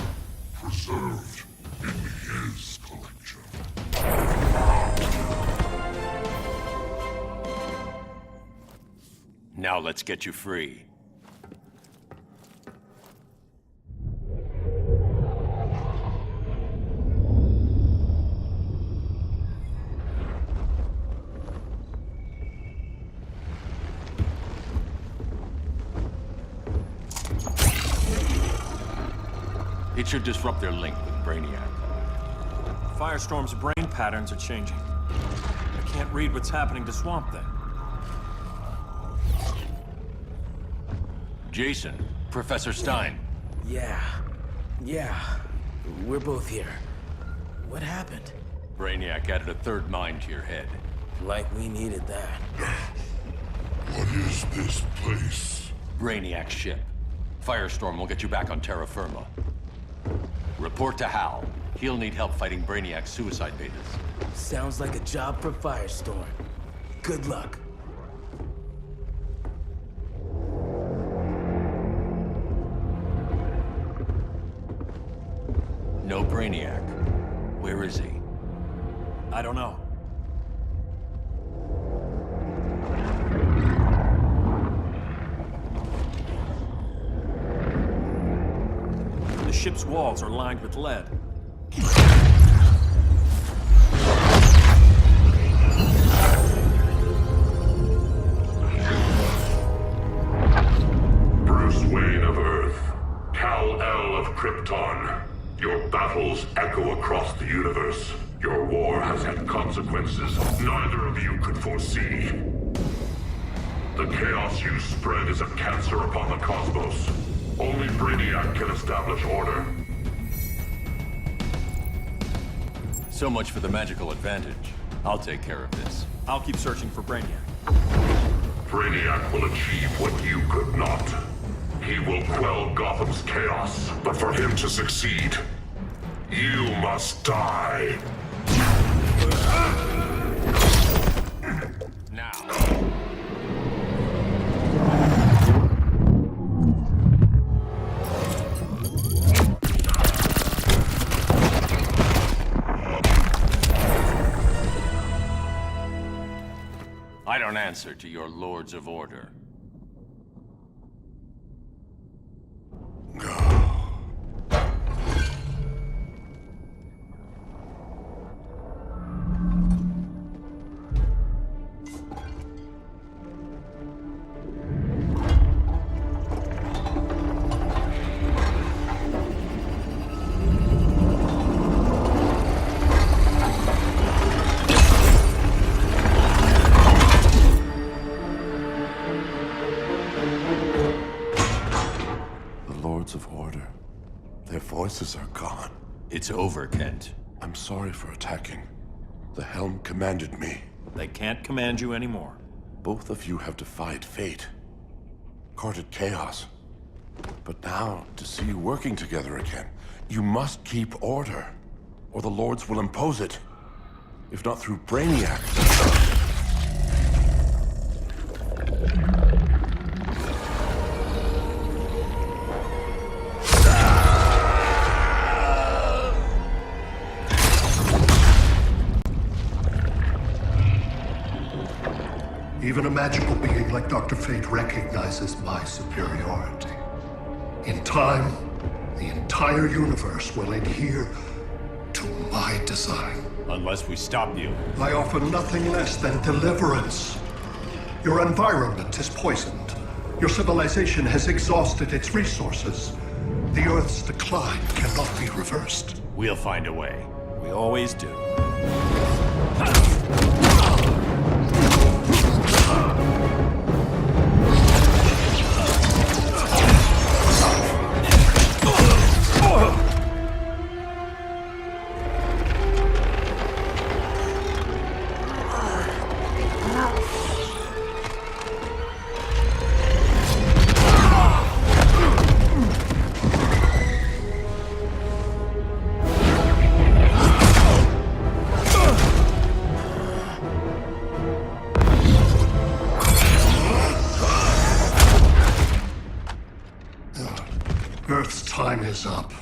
Preserved in his collection. Now let's get you free. It should disrupt their link with Brainiac. Firestorm's brain patterns are changing. I can't read what's happening to Swamp Thing. Jason, Professor Stein. Yeah. We're both here. What happened? Brainiac added a third mind to your head. Like we needed that. What is this place? Brainiac's ship. Firestorm will get you back on terra firma. Report to Hal. He'll need help fighting Brainiac's suicide betas. Sounds like a job for Firestorm. Good luck. No Brainiac. Where is he? I don't know. The ship's walls are lined with lead. Bruce Wayne of Earth, Kal-El of Krypton. Your battles echo across the universe. Your war has had consequences neither of you could foresee. The chaos you spread is a cancer upon the cosmos. Only Brainiac can establish order. So much for the magical advantage. I'll take care of this. I'll keep searching for Brainiac. Brainiac will achieve what you could not. He will quell Gotham's chaos, but for him to succeed, you must die. Now. I don't answer to your Lords of Order. Of Order. Their voices are gone. It's over, Kent. I'm sorry for attacking. The Helm commanded me. They can't command you anymore. Both of you have defied fate, courted chaos. But now, to see you working together again, you must keep order, or the Lords will impose it. If not through Brainiac. Even a magical being like Dr. Fate recognizes my superiority. In time, the entire universe will adhere to my design. Unless we stop you. I offer nothing less than deliverance. Your environment is poisoned. Your civilization has exhausted its resources. The Earth's decline cannot be reversed. We'll find a way. We always do. Earth's time is up.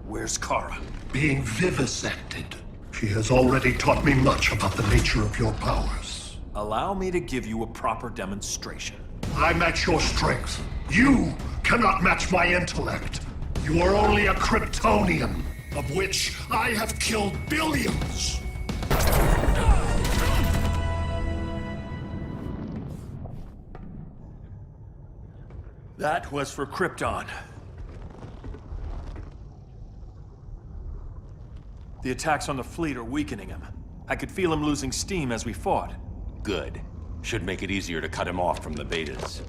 Where's Kara? Being vivisected. She has already taught me much about the nature of your powers. Allow me to give you a proper demonstration. I match your strength. You cannot match my intellect. You are only a Kryptonian, of which I have killed billions. That was for Krypton. The attacks on the fleet are weakening him. I could feel him losing steam as we fought. Good. Should make it easier to cut him off from the betas.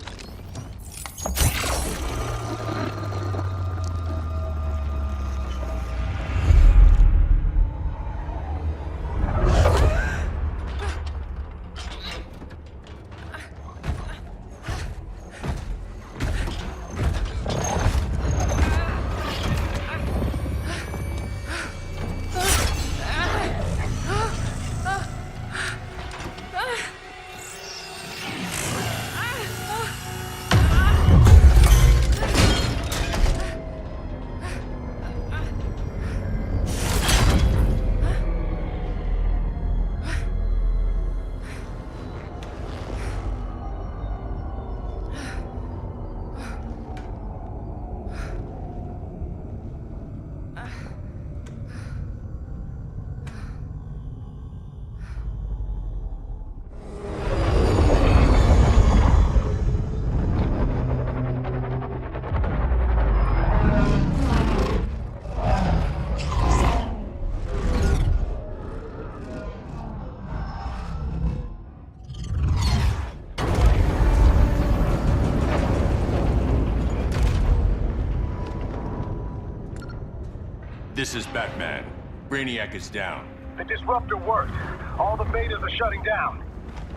This is Batman. Brainiac is down. The disruptor worked. All the betas are shutting down.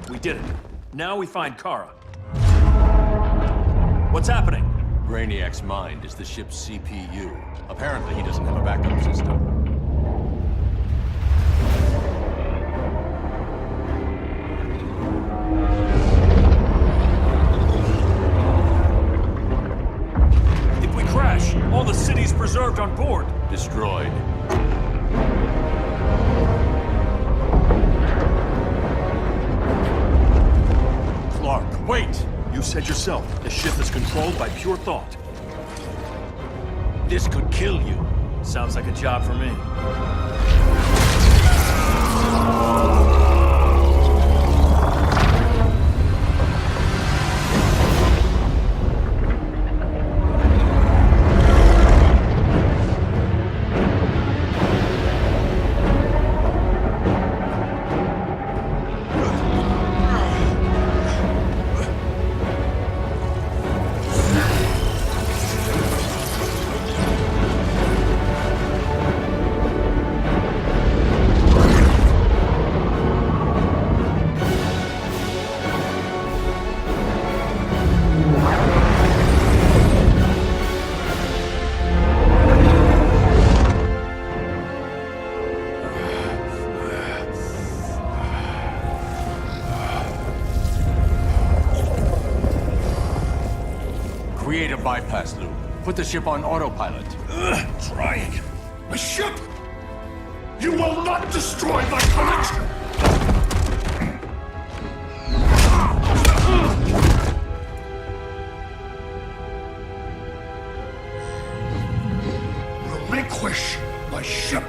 We did it. Now we find Kara. What's happening? Brainiac's mind is the ship's CPU. Apparently he doesn't have a backup system. If we crash, all the city's preserved on board. Destroyed. Clark, wait! You said yourself, the ship is controlled by pure thought. This could kill you. Sounds like a job for me. Create a bypass loop. Put the ship on autopilot. Trying. A ship! You will not destroy my collection! Relinquish my ship!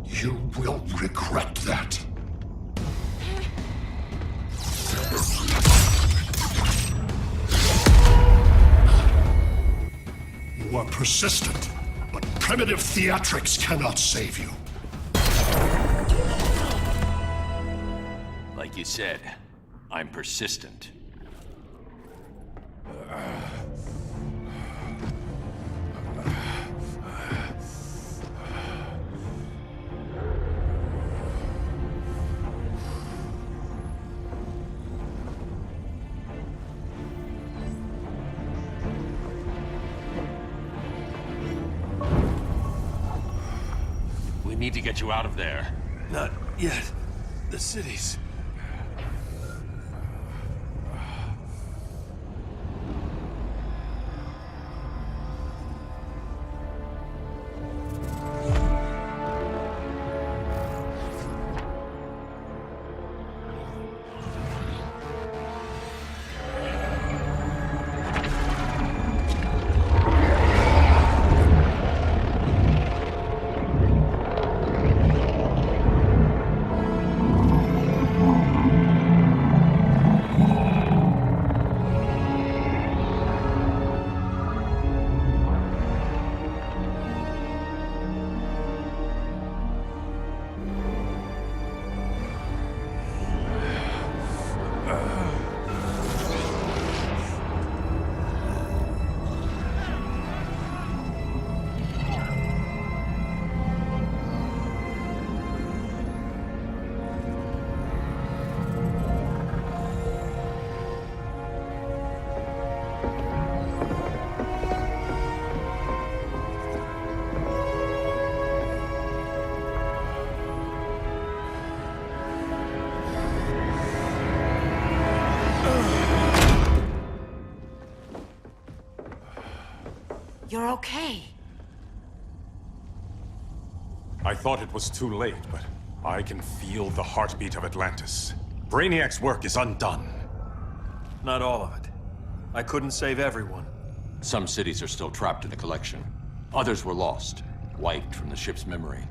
You will regret that. You are persistent, but primitive theatrics cannot save you. Like you said, I'm persistent. We need to get you out of there. Not yet. The city's... You're okay. I thought it was too late, but I can feel the heartbeat of Atlantis. Brainiac's work is undone. Not all of it. I couldn't save everyone. Some cities are still trapped in the collection. Others were lost, wiped from the ship's memory.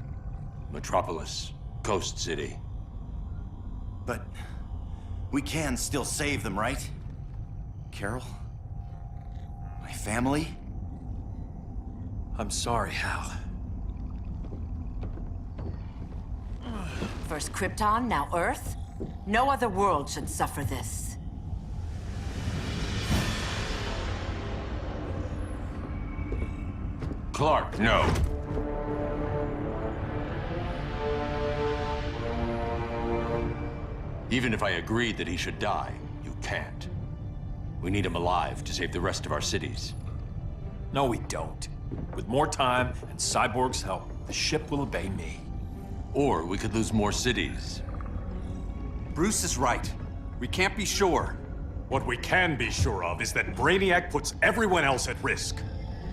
Metropolis, Coast City. But we can still save them, right? Carol? My family? I'm sorry, Hal. First Krypton, now Earth? No other world should suffer this. Clark, no. Even if I agreed that he should die, you can't. We need him alive to save the rest of our cities. No, we don't. With more time and Cyborg's help, the ship will obey me. Or we could lose more cities. Bruce is right. We can't be sure. What we can be sure of is that Brainiac puts everyone else at risk.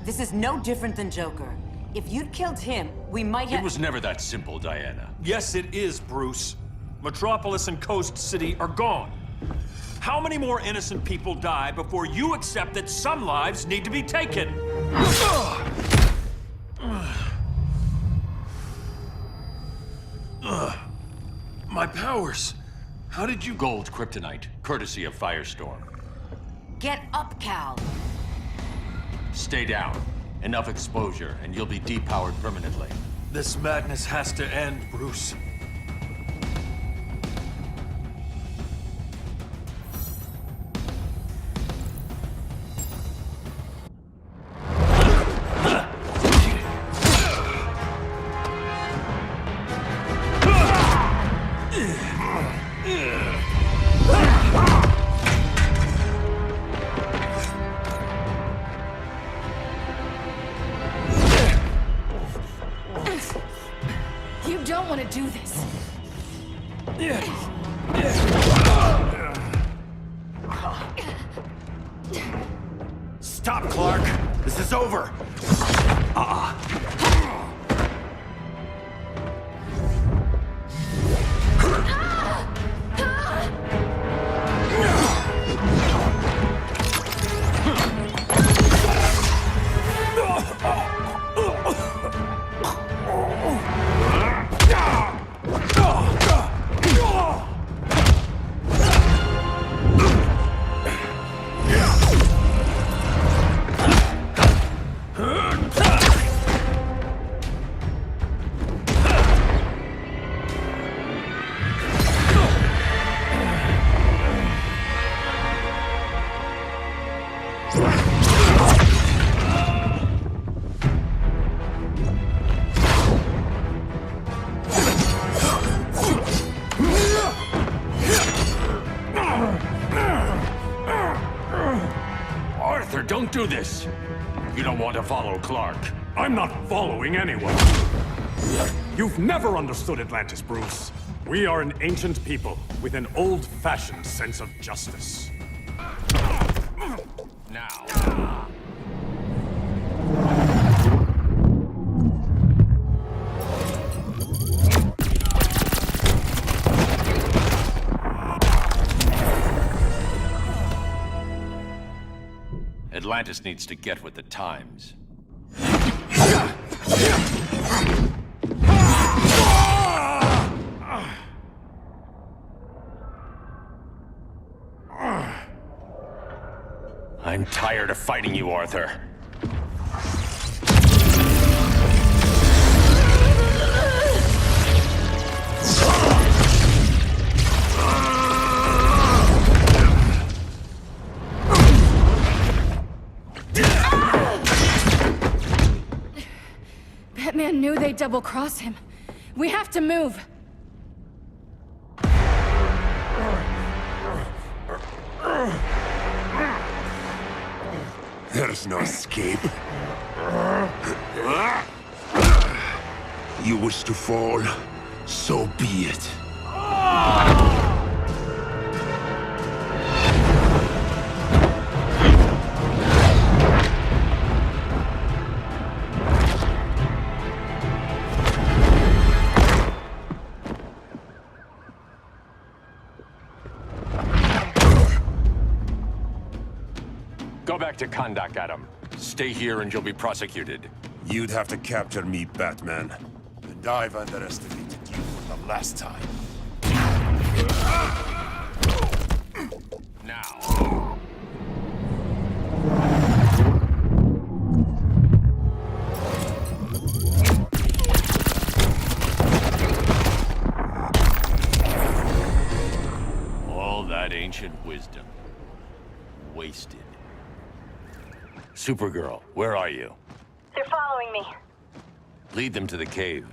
This is no different than Joker. If you'd killed him, we might have— It was never that simple, Diana. Yes, it is, Bruce. Metropolis and Coast City are gone. How many more innocent people die before you accept that some lives need to be taken? My powers. How did you— Gold kryptonite, courtesy of Firestorm. Get up, Cal. Stay down. Enough exposure, and you'll be depowered permanently. This madness has to end, Bruce. You don't want to do this. Stop, Clark! This is over! Arthur, don't do this! You don't want to follow Clark. I'm not following anyone. You've never understood Atlantis, Bruce. We are an ancient people with an old-fashioned sense of justice. Now. Atlantis needs to get with the times. I'm tired of fighting you, Arthur. Batman knew they'd double-cross him. We have to move. There's no escape. You wish to fall, so be it. Go back to Kondak, Adam. Stay here and you'll be prosecuted. You'd have to capture me, Batman. And I've underestimated you for the last time. Now. All that ancient wisdom. Wasted. Supergirl, where are you? They're following me. Lead them to the cave.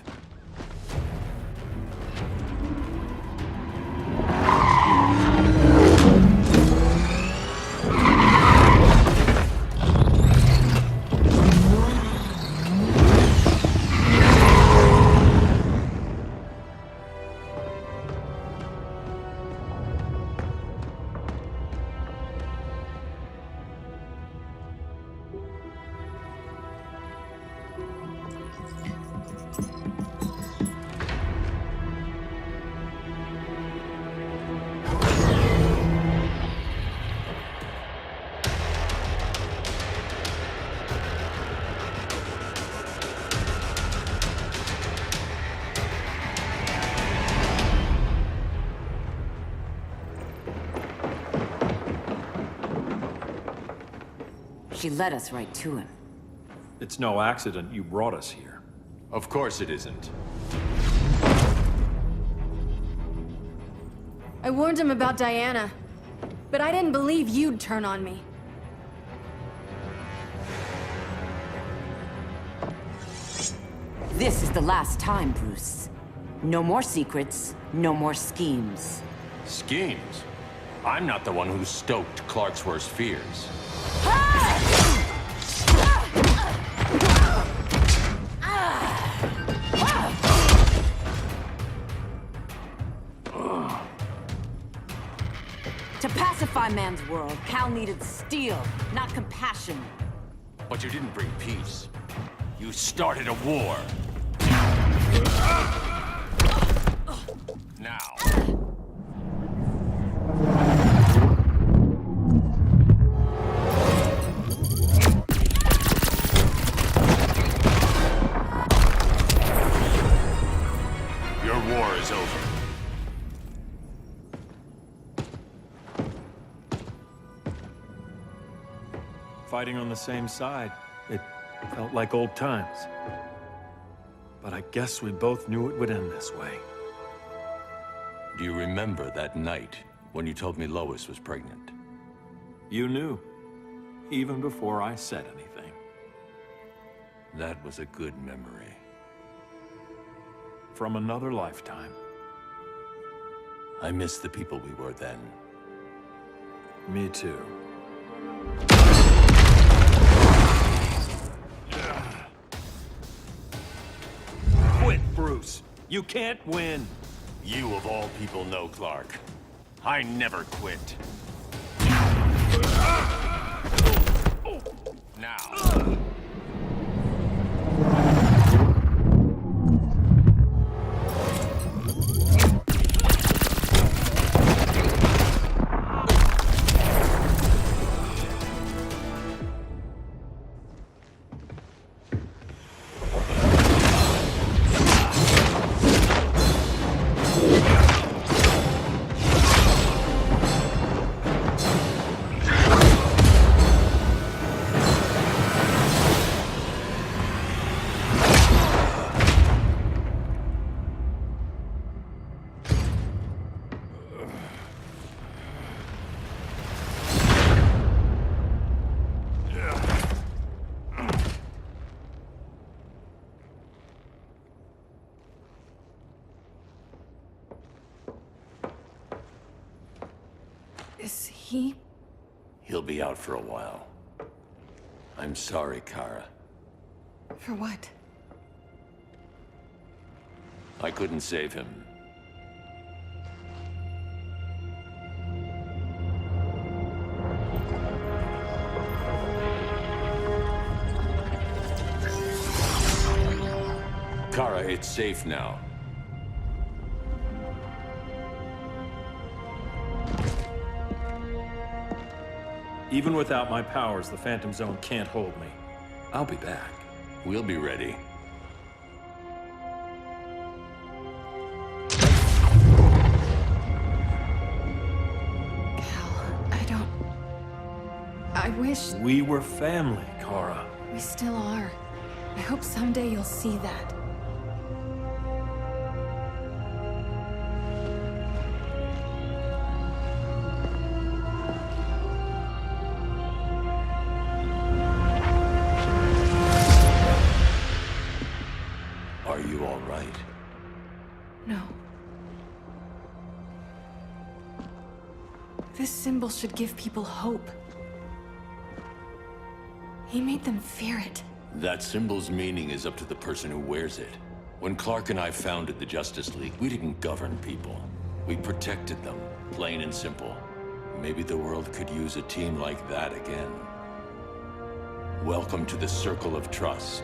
She led us right to him. It's no accident you brought us here. Of course it isn't. I warned him about Diana, but I didn't believe you'd turn on me. This is the last time, Bruce. No more secrets, no more schemes. Schemes? I'm not the one who stoked Clark's worst fears. To pacify man's world, Cal needed steel, not compassion. But you didn't bring peace. You started a war. Now. Your war is over. Fighting on the same side, it felt like old times. But I guess we both knew it would end this way. Do you remember that night when you told me Lois was pregnant? You knew, even before I said anything. That was a good memory. From another lifetime. I miss the people we were then. Me too. Quit, Bruce. You can't win. You of all people know, Clark. I never quit. Now. Is he? He'll be out for a while. I'm sorry, Kara. For what? I couldn't save him. Kara, it's safe now. Even without my powers, the Phantom Zone can't hold me. I'll be back. We'll be ready. I wish... We were family, Kara. We still are. I hope someday you'll see that. Are you all right? No. This symbol should give people hope. He made them fear it. That symbol's meaning is up to the person who wears it. When Clark and I founded the Justice League, we didn't govern people. We protected them, plain and simple. Maybe the world could use a team like that again. Welcome to the Circle of Trust.